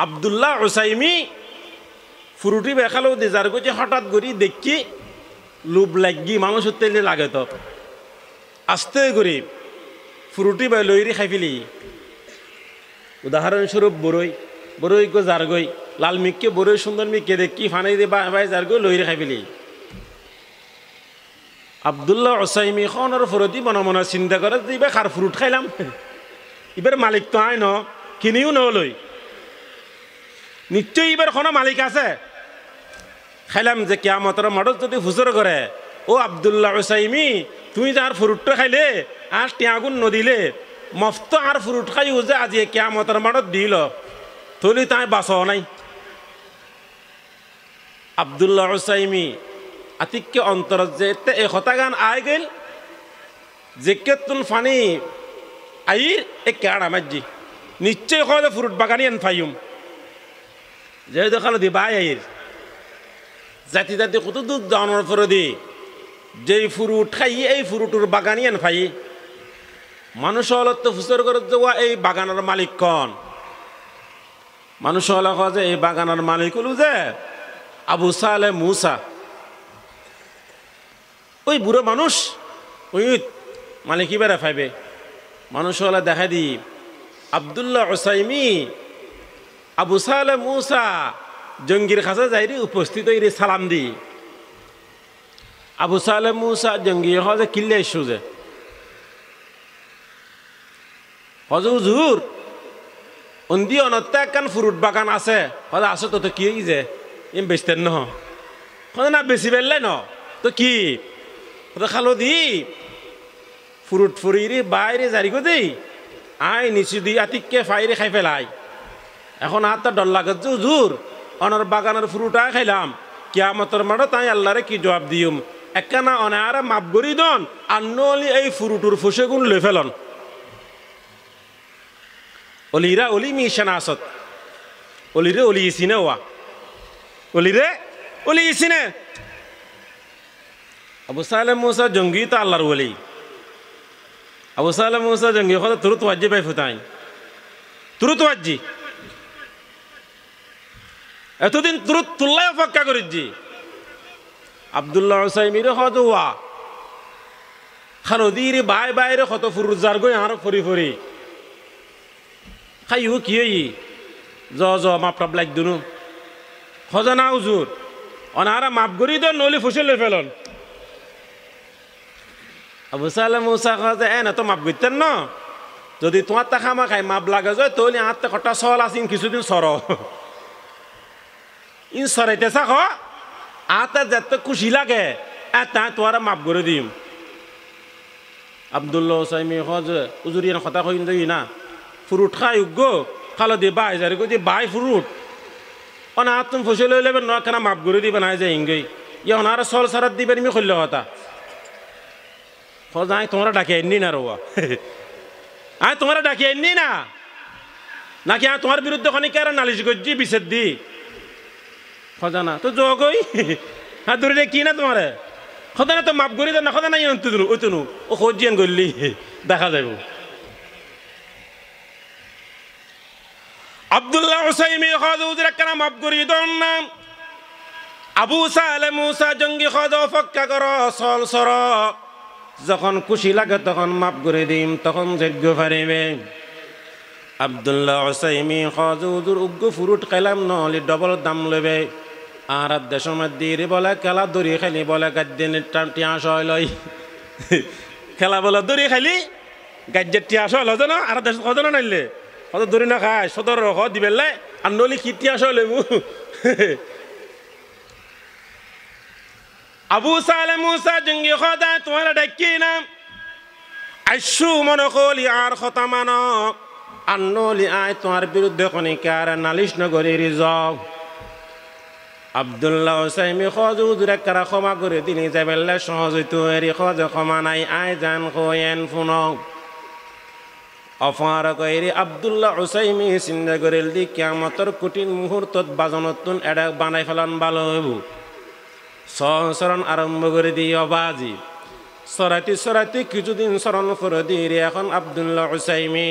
আব্দুল্লাহ উসাইমি ফুরুটি বেখালো দি যার গই, হঠাৎ করি দেখি লুব লাগি মানুষ তেলে লাগে, তো আস্তে করি ফুরুটি বাই লইরি খাই ফেলি। উদাহরণস্বরূপ বরই, বরই গো যার গই লাল মিককে বরই সুন্দর মিককে দেখি ফানাই দিয়ে বাই যার গই লইরি খাই ফেলি। আব্দুল্লাহ উসাইমি খনের ফরদি মনে মনে চিন্তা করে যে এবার খার ফ্রুট খাইলাম, এবার মালিক তো আয় ন কিনিও নলই, নিশ্চয়ই এবার কোনো মালিক আছে। খাইলাম যে কিয়ামতের মাঠত যদি হুজুর করে, ও আব্দুল্লাহ উসাইমি তুই যার ফ্রুটটা খাইলে আর টিয়াগুন নদিলে মফত আর ফ্রুট খাইও যে আজি কিয়ামতের মাঠত দিল, তলি তাই বাঁচ নাই। আব্দুল্লাহ উসাইমি আতিককে অন্তর যে এ কথা গান আয় গেল যে কেতুন ফানি আইর এ কেড়া মাজি নিশ্চয় হয় ফ্রুট বাগানি এন ফাইম যে দেখালো দি বাই আইর জাতি জাতি কত দূর জানোর ফরে দি যেই ফ্রুট খাই এই ফ্রুটুর বাগানি এন ফাই মানুষ হল তো ফুসর করে যাওয়া এই বাগানের মালিক কন? মানুষ হল যে এই বাগানের মালিক হলো যে আবু সালে মুসা, ওই বুড়ো মানুষ ওই মালিক কি বেড়া ফাইবে। মানুষ হলে দেখা দি আব্দুল্লাহ উসাইমি আবু সালে মুসা জঙ্গির কাছে যাই রে উপস্থিত হই রে সালাম দি। আবু সালে মুসা জঙ্গি হজে কিল্লে সুজে হজ হুজুর অন্দি অনত্তা একখান ফ্রুট বাগান আছে, হজে আসো তো কি যে এম বেচতেন ন হজে না বেশি বেললে ন তো কি খালো দি ফ্রুট ফুরি বাইরে জারি গো দেই আই নিচু দি আতিককে ফাইরে খাই ফেলাই। এখন আর তো ডর লাগে যে হুজুর অনার বাগানের ফ্রুট আয় খাইলাম, কিয়ামতের মাঠে তাই আল্লাহরে কি জবাব দিম? একখানা অনারে মাপ করি দন আর নলি এই ফ্রুটুর ফুসে গুণ লই ফেলন। অলিরা অলি মিশানা আসত, অলিরে অলি ইসিনে ওয়া, অলিরে অলি ইসিনে। আবু সালেম মুসা জঙ্গি তো আল্লাহর ওলি। আবু সালেম মুসা জঙ্গি কথা তুরুত ওয়াজ্জি পাই ফুতাই, তুরুত ওয়াজ্জি এতদিন তুরুত তুল্লাই অপেক্ষা করিজি। আব্দুল্লাহ উসাইমিরে হদ ওয়া খানদিরে বাই বাইরে কত ফুরুজার গই আর ফরি ফরি খাইও কি জ মাপটাপ লাগ দুনু খজানা হুজুর অনারা মাপ করি তো নলি ফুসে লই ফেলন। আবু সালেম মুসা কাজে এ না তো মাপ করতেন না, যদি তোমার তা খামা খাই মাপ লাগে যায় তলি হাতে কটা সল আসিন কিছুদিন সর ইন সরাইতে চাক আতে যেতে খুশি লাগে তা তোমার মাপ করে দিম। আব্দুল্লাহ উসাইমি হজ উজুরি কথা কই না ফ্রুট খাই গো খালো দি বাই যারি গো দি বাই ফ্রুট অনা তুমি ফসল লই লেবেন না কেন মাপ করে দিবে না যে ইঙ্গই ইয়ন আর সল সারাত দিবেন আমি কইল কথা খোঁজাই তোমরা ডাকি আইনি না রোয়া আয় তোমরা ডাকি আইনি না নাকি আর তোমার বিরুদ্ধে খানিক আর নালিশ করছি বিছেদ দি খোঁজা না তো যোগই হ্যাঁ দূরে কি না তোমার খোঁজা না তো মাপ করি না খোঁজা নাই ওই তনু ও খোঁজিয়ান করলি দেখা যাব। আব্দুল্লাহ উসাইমি খাজুজের কেন মাপ করি দন না আবু সালে মুসা জঙ্গি খাজ ফক্কা কর সল সর যখন খুশি লাগে তখন মাপ করে দিম তখন যোগ্য পারিবে। আব্দুল্লাহ উসাইমি খাজুজুর উগ্র ফুরুট খাইলাম নহলে ডবল দাম লবে আর দেশ মধ্যে বলে খেলা দড়ি খেলি বলে গাদ্যে টিয়া সয় লয় খেলা বলে দড়ি খাইলি গাদ্যে টিয়া সয় লজ না আর দেশ কত নাইলে কত দড়ি না খায় সদর রখ দিবেলে আর নলি কি টিয়া সয় লইব। আবু সালে মুসা জঙ্গি খোদা তোমার ডাকি না আইসু মনে কলি আর কথা মানো আর নলি আয় তোমার বিরুদ্ধে কনিকার নালিশ নগরী রিজক। আব্দুল্লাহ উসাইমি খজুজুর কারা ক্ষমা করে তিনি যাবেলে সহজ হইতো এরি খজ ক্ষমা নাই আয় জান খোয়েন ফুন অফার কইরি আব্দুল্লাহ উসাইমি চিন্তা করিল দি কিয়ামতের কঠিন মুহূর্তত বাজনতুন এডা বানাই ফেলান ভালো হইব। সরণ আরম্ভ করে দিয়ে বাজি সরাইতে কিছুদিন স্মরণ করে দিয়ে এখন আব্দুল্লাহ উসাইমি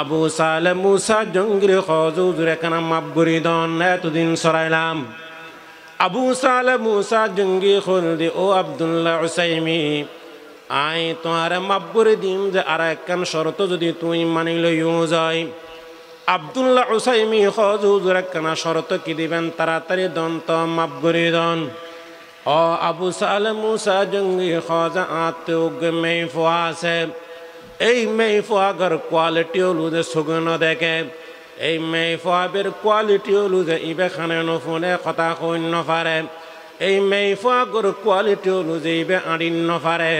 আবু সালে মুসা জঙ্গির খজুজুর এখানে মাপ করি দন এতদিন সরাইলাম। আবু সালে মুসা জঙ্গি খোল দি ও আব্দুল্লাহ উসাইমি আই তোমার মাপ করে দিম যে আর একখান শর্ত যদি তুই মানি লইও যাই। আব্দুল্লাহ উসাইমি খজুজুর একখানা শর্ত কি দিবেন তাড়াতাড়ি দন তো মাপ করে দন। ও আবু সালে মুসা জঙ্গি খাজা আতে উগে মেই ফুয়াছে এই মেই ফুয়াগর কোয়ালিটি হলুদে সুগন দেখে এই মেই ফুয়াবের কোয়ালিটি হলুদে ইবে খানে নফুনে কথা কইন পারে এই মেই ফুয়াগর কোয়ালিটি হলুদে ইবে আড়িন পারে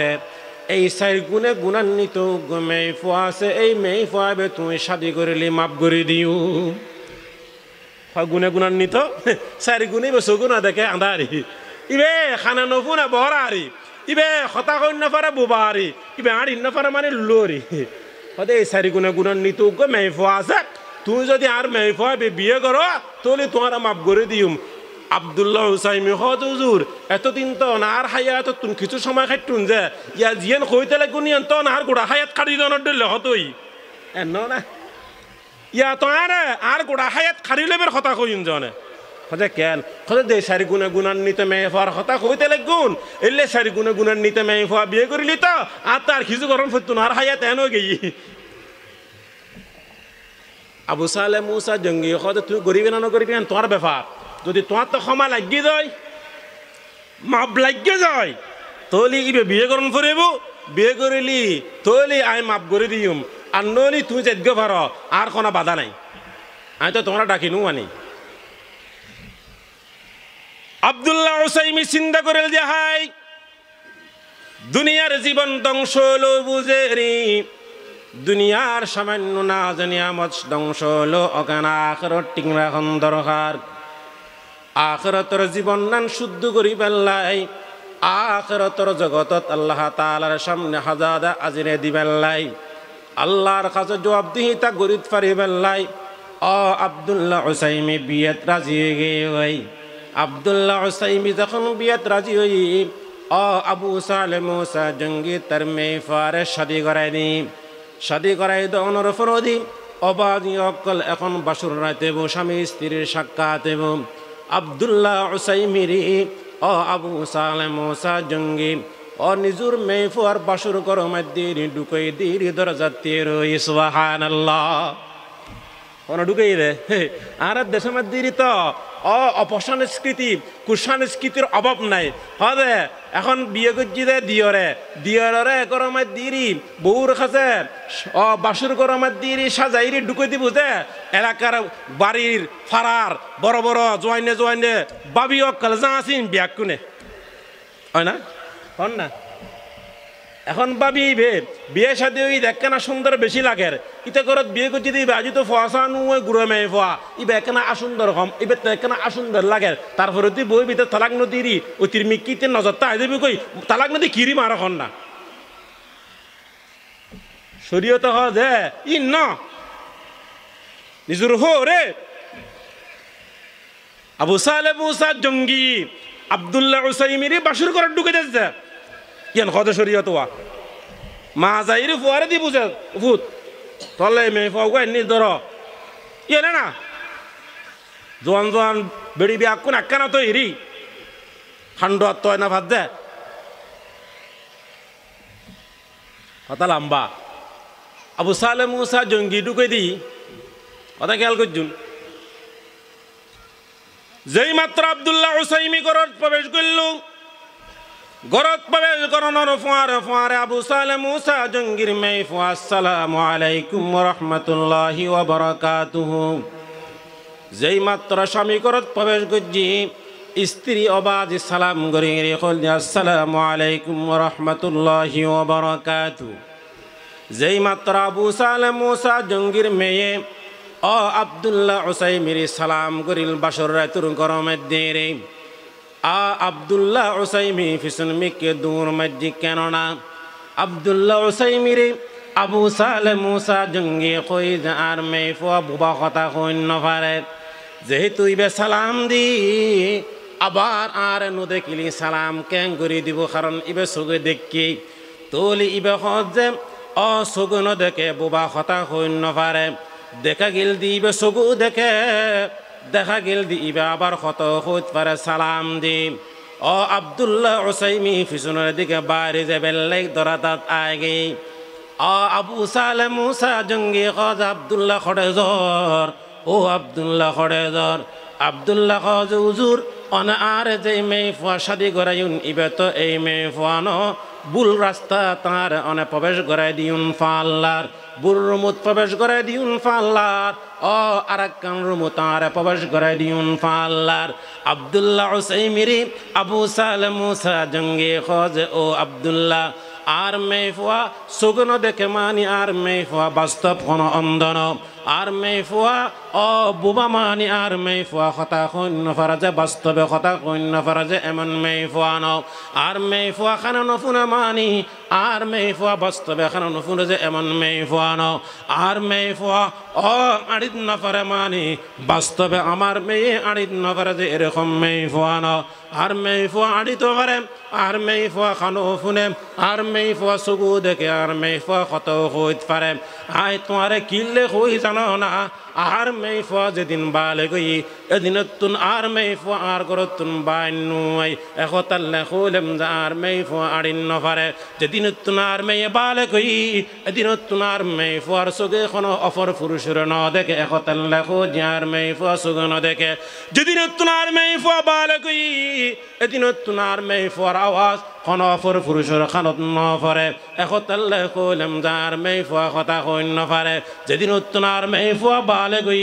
এই চাই গুণে গুণান্বিত মেই ফুয়াছে এই মেই ফুয়াবে তুমি শাদি করিলি মাপ করে দিও গুণে গুণান্বিত চারি গুণে সুগুনা দেখে আন্ধারি ইবে খানা নফুনে বহরারি ইবে হতা কইন পারে বুবারি ইবে আড়িন পারে মানে লোরি হতে এই চারি গুণে গুণান্বিত মেই ফুয়াছে তুমি যদি আর মেই ফুয়াবে বিয়ে করো তাহলে তোমার মাপ করে দিও আব্দুল্লাহ হুসাইমি হজুর এতদিন তো নার হায়াত তুমি কিছু সময় খাইতুন যে ইয়া জিয়ান কইতে লাগুনিয়ান তো নার গোড়া হায়াত খাড়ি দনের দিলে হতই এন না ইয়া তো আর গোড়া হায়াত খাড়ি লেবের কথা কইন জনে হজে কেন হজে দে সারি গুণে গুণান্বিত মেয়ে ফার কথা কইতে লাগুন এলে সারি গুণে গুণান্বিত মেয়ে ফা বিয়ে করিলি তো আর তার কিছু গরম ফতুন আর হায়াত এন গেই আবু সালে মুসা জঙ্গি হজে তুই গরিবে না গরিবে তোমার ব্যাপার যদি তোমার তো ক্ষমা লাগিয়ে যায় মাপ লাগিয়ে যায় তাহলে ইবে বিয়ে করন ফুরিব বিয়ে করিলি তাহলে আই মাপ করে দিম আর নলি তুমি যেতে পারো আর কোনো বাধা নাই আমি তো তোমরা ডাকিনু আনি আব্দুল্লাহ হুসাইমি চিন্তা করে যে হাই দুনিয়ার জীবন ধ্বংস হলো বুঝেরি দুনিয়ার সামান্য না জানিয়ামত ধ্বংস হলো অজ্ঞান আখিরাত টিংরা খন দরকার আখিরাতের জীবন নান শুদ্ধ করি পেলাই আখিরাতের জগতত আল্লাহ তাআলার সামনে হাজাদা আজিরে দিবেলাই আল্লাহর কাছে জবাবদিহিতা গরিত পারি পেলাই ও আব্দুল্লাহ হুসাইমি বিয়েত রাজি হয়ে গই আব্দুল্লাহ হুসাইমি যখন বিয়েত রাজি হই ও আবু সালে মুসা জঙ্গি তার মেয়ে ফারে শাদি করাই দি শাদি করাই দনের ফরদি অবাধি অকল এখন বাসুর রাতে স্বামী স্ত্রীর সাক্ষাৎ এবং আব্দুল্লাহ হুসাইমিরি ও আবু সালে মুসা জঙ্গি ও নিজুর মেয়ে ফুয়ার বাসুর করো মধ্যে ঢুকাই দিরি দরজাতে রই সুবহানাল্লাহ কোন ঢুকাই রে আর দেশের মধ্যে তো অপসংস্কৃতি কুসংস্কৃতির অভাব নাই হবে এখন বিয়ে করছি দে দিয়রে গরমের দিরি বউর কাছে বাসুর গরমের দিরি সাজাইরি ঢুকে দিব যে এলাকার বাড়ির ফারার বড় বড় জোয়াইনে বাবি অকল যা আসিন বিয়া কোনে হয় না হন না এখন ভাবি বিয়ে সাথে ওই দেখে সুন্দর বেশি লাগে ইতে ঘরত বিয়ে করছি দিবে আজি তো ফোয়াশানু গুড়ে মেয়ে ফোয়া ইবে একখানা আসুন্দর কম ইবে তো একখানা আসুন্দর লাগে তারপরে তুই বই ভিতরে তালাক নদীরি ওই তির মিকিতে নজরটা আই দেবি কই তালাক নদী কিরি মারা হন না শরীয়ত হ যে ই ন নিজুর হো রে আবু সালে মুসা জঙ্গি আব্দুল্লাহ হুসাইমিরি বাসুর করে ঢুকে যাচ্ছে ইয়ান কত শরীয়ত ওয়া মা যাইরি ফুয়ারে দি বুঝে ভূত তলে মেয়ে ফুয়া নি ধর ইয়ে না জোয়ান বেড়ি বিয়া কোন একখানা তো ইরি খান্ড তয় না ভাত দে কথা লম্বা আবু সালে মুসা জঙ্গি ঢুকে দি কথা খেয়াল করছুন যেই মাত্র আব্দুল্লাহ হুসাইমি ঘরত প্রবেশ করল ঘরত প্রবেশ করানোর ফোয়ারে আবু সালে মুসা জঙ্গির মেয়ে ফুয়া আসসালামু আলাইকুম ওয়া রাহমাতুল্লাহি ওয়া বারাকাতুহু যেই মাত্র স্বামী ঘরত প্রবেশ করছি স্ত্রী অবাধ সালাম করে কল আসসালামু আলাইকুম ওয়া রাহমাতুল্লাহি ওয়া বারাকাতুহু যেই মাত্র আবু সালে মুসা জঙ্গির মেয়ে ও আব্দুল্লাহ হুসাইমির সালাম করিল বাসর রাতুর গরমের দিনে আব্দুল্লাহ হুসাইমি ফিসন মিকে দূর মজ্জি কেননা আব্দুল্লাহ হুসাইমির আবু সালে মুসা জঙ্গি কই আর মেয়ে ফুয়া বুবা কথা কইন নপারে যেহেতু ইবে সালাম দি আবার আর নু দেখিলি সালাম কেন করে দিব কারণ ইবে চোখে দেখি তোলি ইবে যে চোখে দেখে বুবা কথা কইন নপারে দেখা গেল দিবে চকু দেখে দেখা গেল দিবে আবার কত হইতে পারে সালাম দি ও আব্দুল্লাহ হুসাইমি পিছনের দিকে বাইরে যাবে লাইক ধরা তাত আগে আবু সালে মুসা জঙ্গি কজ আব্দুল্লাহ খড়ে জর ও আব্দুল্লাহ খড়ে জর আব্দুল্লাহ কজ হুজুর অনা আর যে মেয়ে ফুয়া শাদি গড়াইন ইবে তো এই মেয়ে ফুয়ানো বুল রাস্তা তার অনে প্রবেশ গড়াই দিউন ফাল্লার বুল রুমুত প্রবেশ গড়াই দিউন ফাল্লার ও আরাকান রুমু তার প্রবেশ গড়াই দিউন ফাল্লার আব্দুল্লাহ উসাইমিরি আবু সালেম মুসা জঙ্গে খোঁজ ও আব্দুল্লাহ আর মেফুয়া সুগন দেখে মানি আর মেফুয়া বাস্তব কোন অন্ধন আর মেফুয়া ও বুবা মানি আর মেফুয়া কথা কইন ফরাজে বাস্তবে কথা কইন ফরাজে এমন মেফুয়া ন আর মেফুয়া খানা নফুনা মানি আর মেফুয়া বাস্তবে খানা নফুনা যে এমন মেফুয়া ন আর মেফুয়া ও আড়িত নফরে মানি বাস্তবে আমার মেয়ে আড়িত নফরে যে এরকম মেফুয়া ন আর মেফুয়া আড়িত পারে আর মেফুয়া খানো ফুনে আর মেফুয়া সুগু দেখে আর মেফুয়া কত হইত পারে আয় তোমারে কিল্লে হই জানো না আর মেফুয়া যেদিন বালে গই এদিন তুন আর মেফুয়া আর করতুন বাইনুই একতাল্লে খুলেম যা আর মেফুয়া আড়িন নফারে যেদিন তুন আর মেয়ে বালে গই এদিন তুন আর মেফুয়ার সুগে কোনো অফর পুরুষের ন দেখে একতাল্লে খুঁজ আর মেফুয়া সুগে ন দেখে যেদিন তুন আর মেফুয়া বালে গই এদিন তুন আর মেফুয়ার আওয়াজ কোনো অফর পুরুষের খানত নফরে একতাল্লে খুলেম যা আর মেফুয়া কথা কইন নফারে যেদিন তুন আর মেফুয়া বালে গই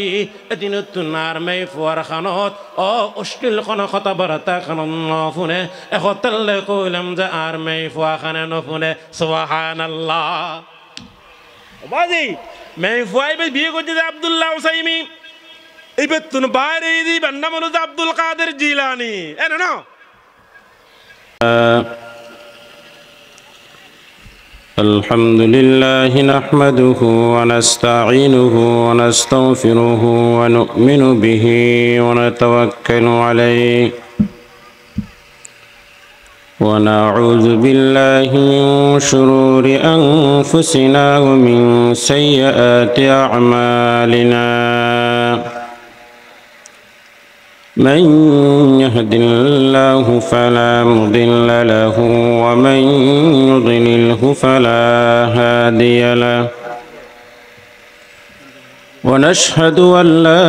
এদিন তুন আর মেফুয়ার খানত ও অশ্লীল কোনো কথা বার্তা খানত নফুনে একতাল্লে খুলেম যা আর মেফুয়া খানে নফুনে সুবহানাল্লাহ বাজি মেফুয়া বিয়ে করছে আব্দুল্লাহ উসাইমি এবার তুন বাইরে দি বান্না মানুষ আব্দুল কাদের জিলানি এনো না الحمد لله نحمده ونستعينه ونستغفره ونؤمن به ونتوكل عليه ونعوذ بالله من شرور أنفسنا ومن سيئات أعمالنا من يهد الله فلا مضل له ومن يضلله فلا هادي له ونشهد أن لا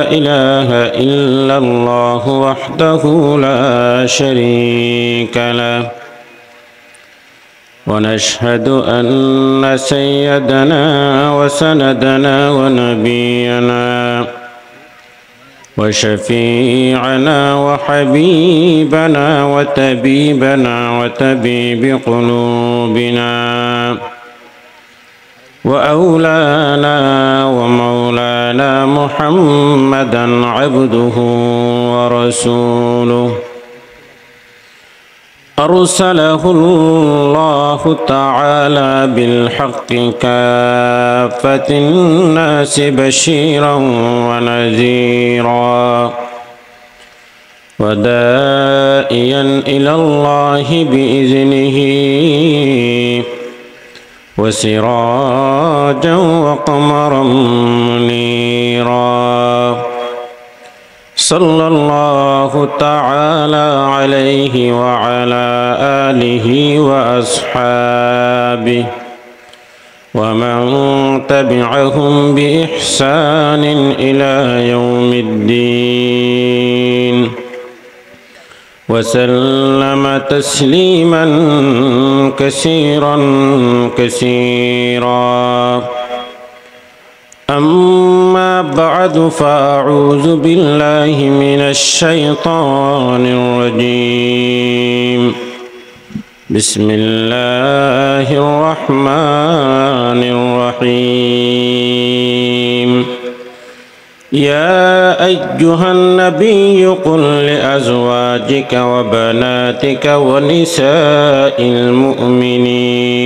إله إلا الله وحده لا شريك له ونشهد أن سيدنا وسندنا ونبينا وشفيعنا وحبيبنا وطبيبنا وطبيب قلوبنا وأولانا ومولانا محمدا عبده ورسوله أرسله الله تعالى بالحق كافة الناس بشيرا ونذيرا ودائيا إلى الله بإذنه وسراجا وقمرا منيرا صلى الله تعالى عليه وعلى آله وأصحابه ومن تبعهم بإحسان إلى يوم الدين وسلم تسليما كثيرا كثيرا أما بعد فأعوذ بالله من الشيطان الرجيم بسم الله الرحمن الرحيم يا أيها النبي قل لأزواجك وبناتك ونساء المؤمنين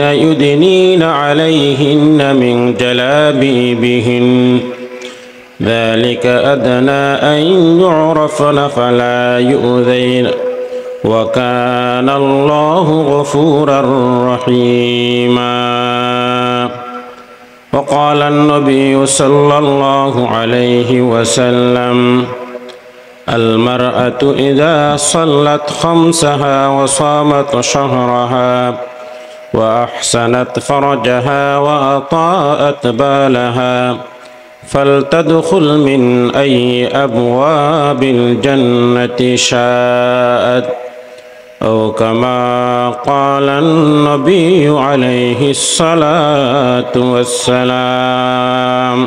يدنين عليهن من جلابيبهن ذلك أدنى أن يعرفن فلا يؤذين وكان الله غفورا رحيما وقال النبي صلى الله عليه وسلم المرأة إذا صلت خمسها وصامت شهرها وأحسنت فرجها وأطاعت بالها فلتدخل من أي أبواب الجنة شاءت أو كما قال النبي عليه الصلاة والسلام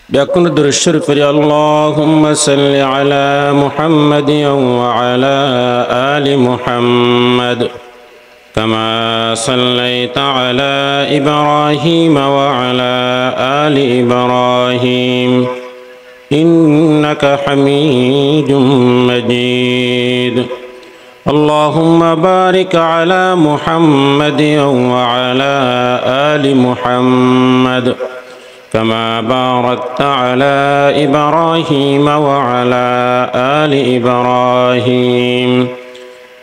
بيكون درشر في اللهم صل على محمد وعلى آل محمد كما صليت على إبراهيم وعلى آل إبراهيم إنك حميد مجيد اللهم بارك على محمد وعلى آل محمد كما باركت على إبراهيم وعلى آل إبراهيم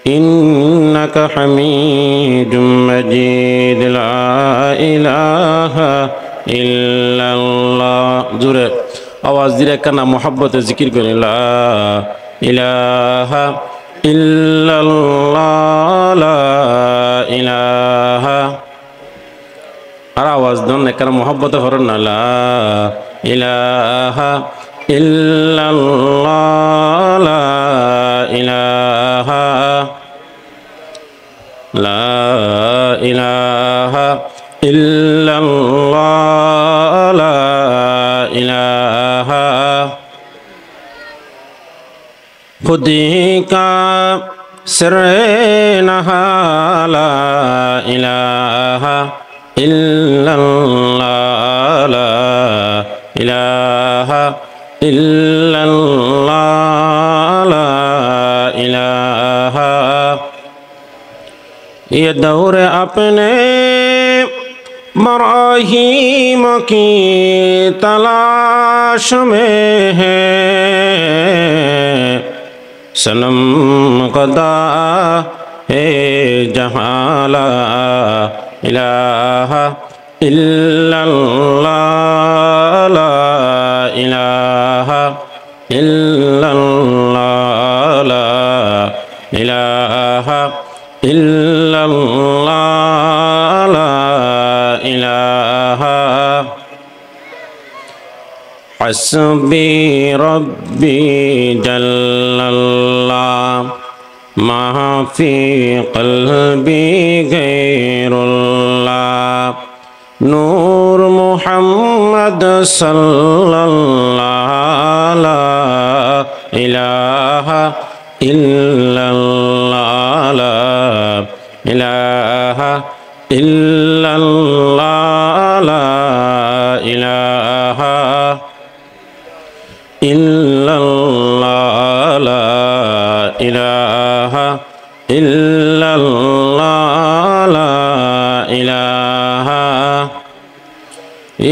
إنك حميد مجيد لا إله إلا الله زورة آواز ديره كنا محبت ذكر كرين لا إله إلا الله لا إله আর আওয়াজ দেন একবার মোহাব্বতে করেন না লা ইলাহা ইল্লাল্লাহ লা ইলাহা লা ইলাহা ইল্লাল্লাহ লা ইলাহা খুদি কা সির নহা লা ইলাহা illallah la ilaha illallah la ilaha ये दौर अपने मराहीम की तलाश में है सनम कदा है जहाँ ला इलाहा इल्लल्लाह ला इलाहा इल्लल्लाह ला इलाहा इल्लल्लाह ला इलाहा हस्बी रब्बी जल्लल्लाह मा फी क़ल्बी गैरुल्लाह नूर मुहम्मद सल्लल्लाहु ला इलाहा इल्लल्लाह ला इलाहा इल्लल्लाह ला इलाहा इल्लल्लाह ला इलाहा इल्लल्लाह ला इलाहा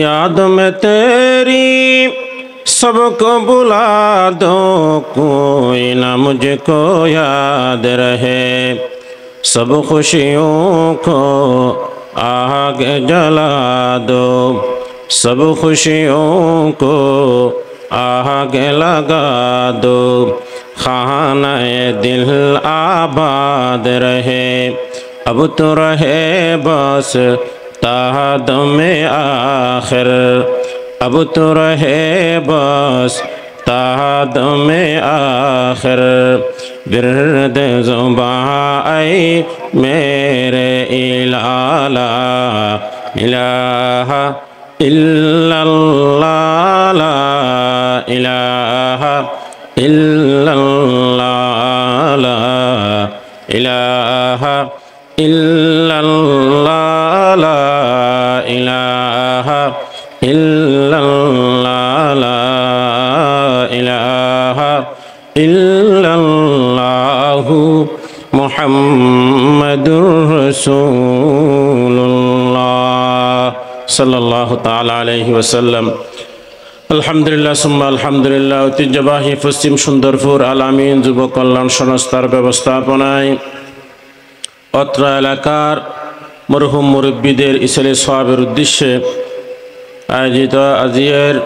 याद में तेरी सबको बुला दो कोई ना मुझको याद रहे सब खुशियों को आगे जला दो सब खुशियों को आगे लगा दो खाना-ए दिल आबाद रहे अब तो रहे बस ताहद में आखिर अब तो रहे बस ताहद में आखिर बिरद ज़ुबां ऐ मेरे इलाला इलाहा इल्लल्लाह ला इलाहा इल्लल्लाह ला इलाहा इल्लल्लाह ला इलाहा इल्लल्लाह ला इलाहा इल्लल्लाहु मुहम्मदुर रसूलुल्लाह सल्लल्लाहु ताला अलैहि वसल्लम। আলহামদুলিল্লাহ সুম্মা আলহামদুলিল্লাহ। ঐতিহ্যবাহী পশ্চিম সুন্দরপুর আলামিন যুব কল্যাণ সংস্থার ব্যবস্থাপনায় অত্র এলাকার মরহুম মুরব্বীদের ইসলে সওয়াবের উদ্দেশ্যে আয়োজিত আজিয়ের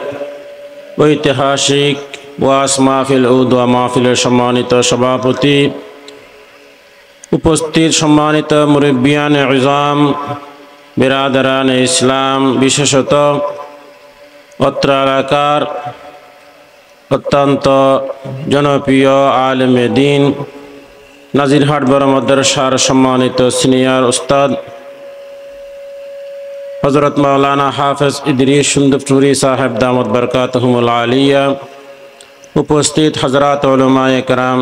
ঐতিহাসিক ওয়াজ মাহফিল ও দোয়া মাহফিলের সম্মানিত সভাপতি, উপস্থিত সম্মানিত মুরব্বিয়ান ইজাম, বিরাদরান ইসলাম, বিশেষত অত্র এলাকার অত্যন্ত জনপ্রিয় আলেমে দ্বীন নাজিরহাট বড় মাদ্রাসার সম্মানিত সিনিয়র উস্তাদ হযরত মাওলানা হাফেজ ইদরিস সুন্দরপুরি সাহেব দামত বরকাতুহুমুল আলিয়া, উপস্থিত হযরত উলামায়ে কেরাম,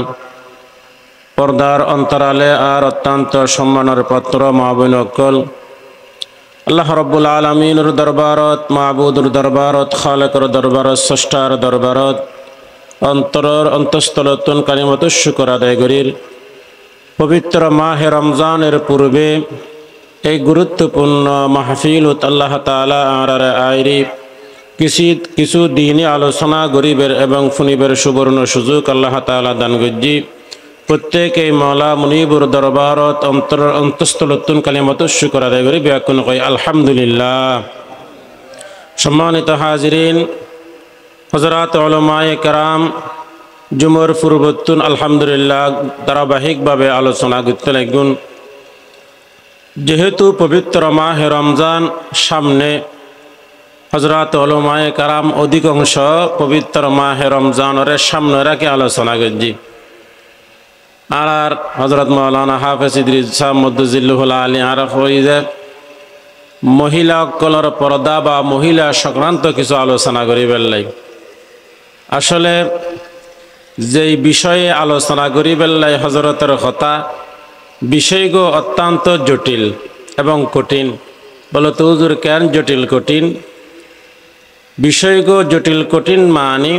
পর্দার অন্তরালে আর অত্যন্ত সম্মানের পাত্র মা বোন সকল, আল্লাহ রাব্বুল আলামিনের দরবারত, মাবুদুর দরবারত, খালেকের দরবারত, স্রষ্টার দরবারত অন্তরের অন্তঃস্থলতন কালিমাত শুকর আদায় করির পবিত্র মাহে রমজানের পূর্বে এই গুরুত্বপূর্ণ মাহফিলত আল্লাহ তাআলা আর আইরি কিছু দিনই আলোচনা গরিবের এবং ফুনিবের সুবর্ণ সুযোগ আল্লাহ তাআলা দান গজ্জি প্রত্যেকে মওলা মুনিবুর দরবারত অন্তঃস্থলতন কালিমাত শুকর আদায় করি ব্যাকুন কই আলহামদুলিল্লাহ। সম্মানিত হাজিরিন, হযরত উলামায়ে কেরাম জুমর পূর্বতুন আলহামদুলিল্লাহ ধারাবাহিকভাবে আলোচনা করতে লাগুন। যেহেতু পবিত্র মাহে রমজান সামনে, হযরত উলামায়ে কেরাম অধিকাংশ পবিত্র মাহে রমজানের সামনে রাখে আলোচনা করছি। আর হযরত মাওলানা হাফেজ ইদরিস সাহেব মদ্দুজিল্লুহুল আলী আরফ হইছে মহিলা সকলের পর্দা বা মহিলা সংক্রান্ত কিছু আলোচনা করি বেল্লাই। আসলে যেই বিষয়ে আলোচনা করি বেল্লাই হযরতের কথা বিষয়গো অত্যন্ত জটিল এবং কঠিন। বলো তো হুজুর কেন জটিল কঠিন? বিষয়গো জটিল কঠিন মানে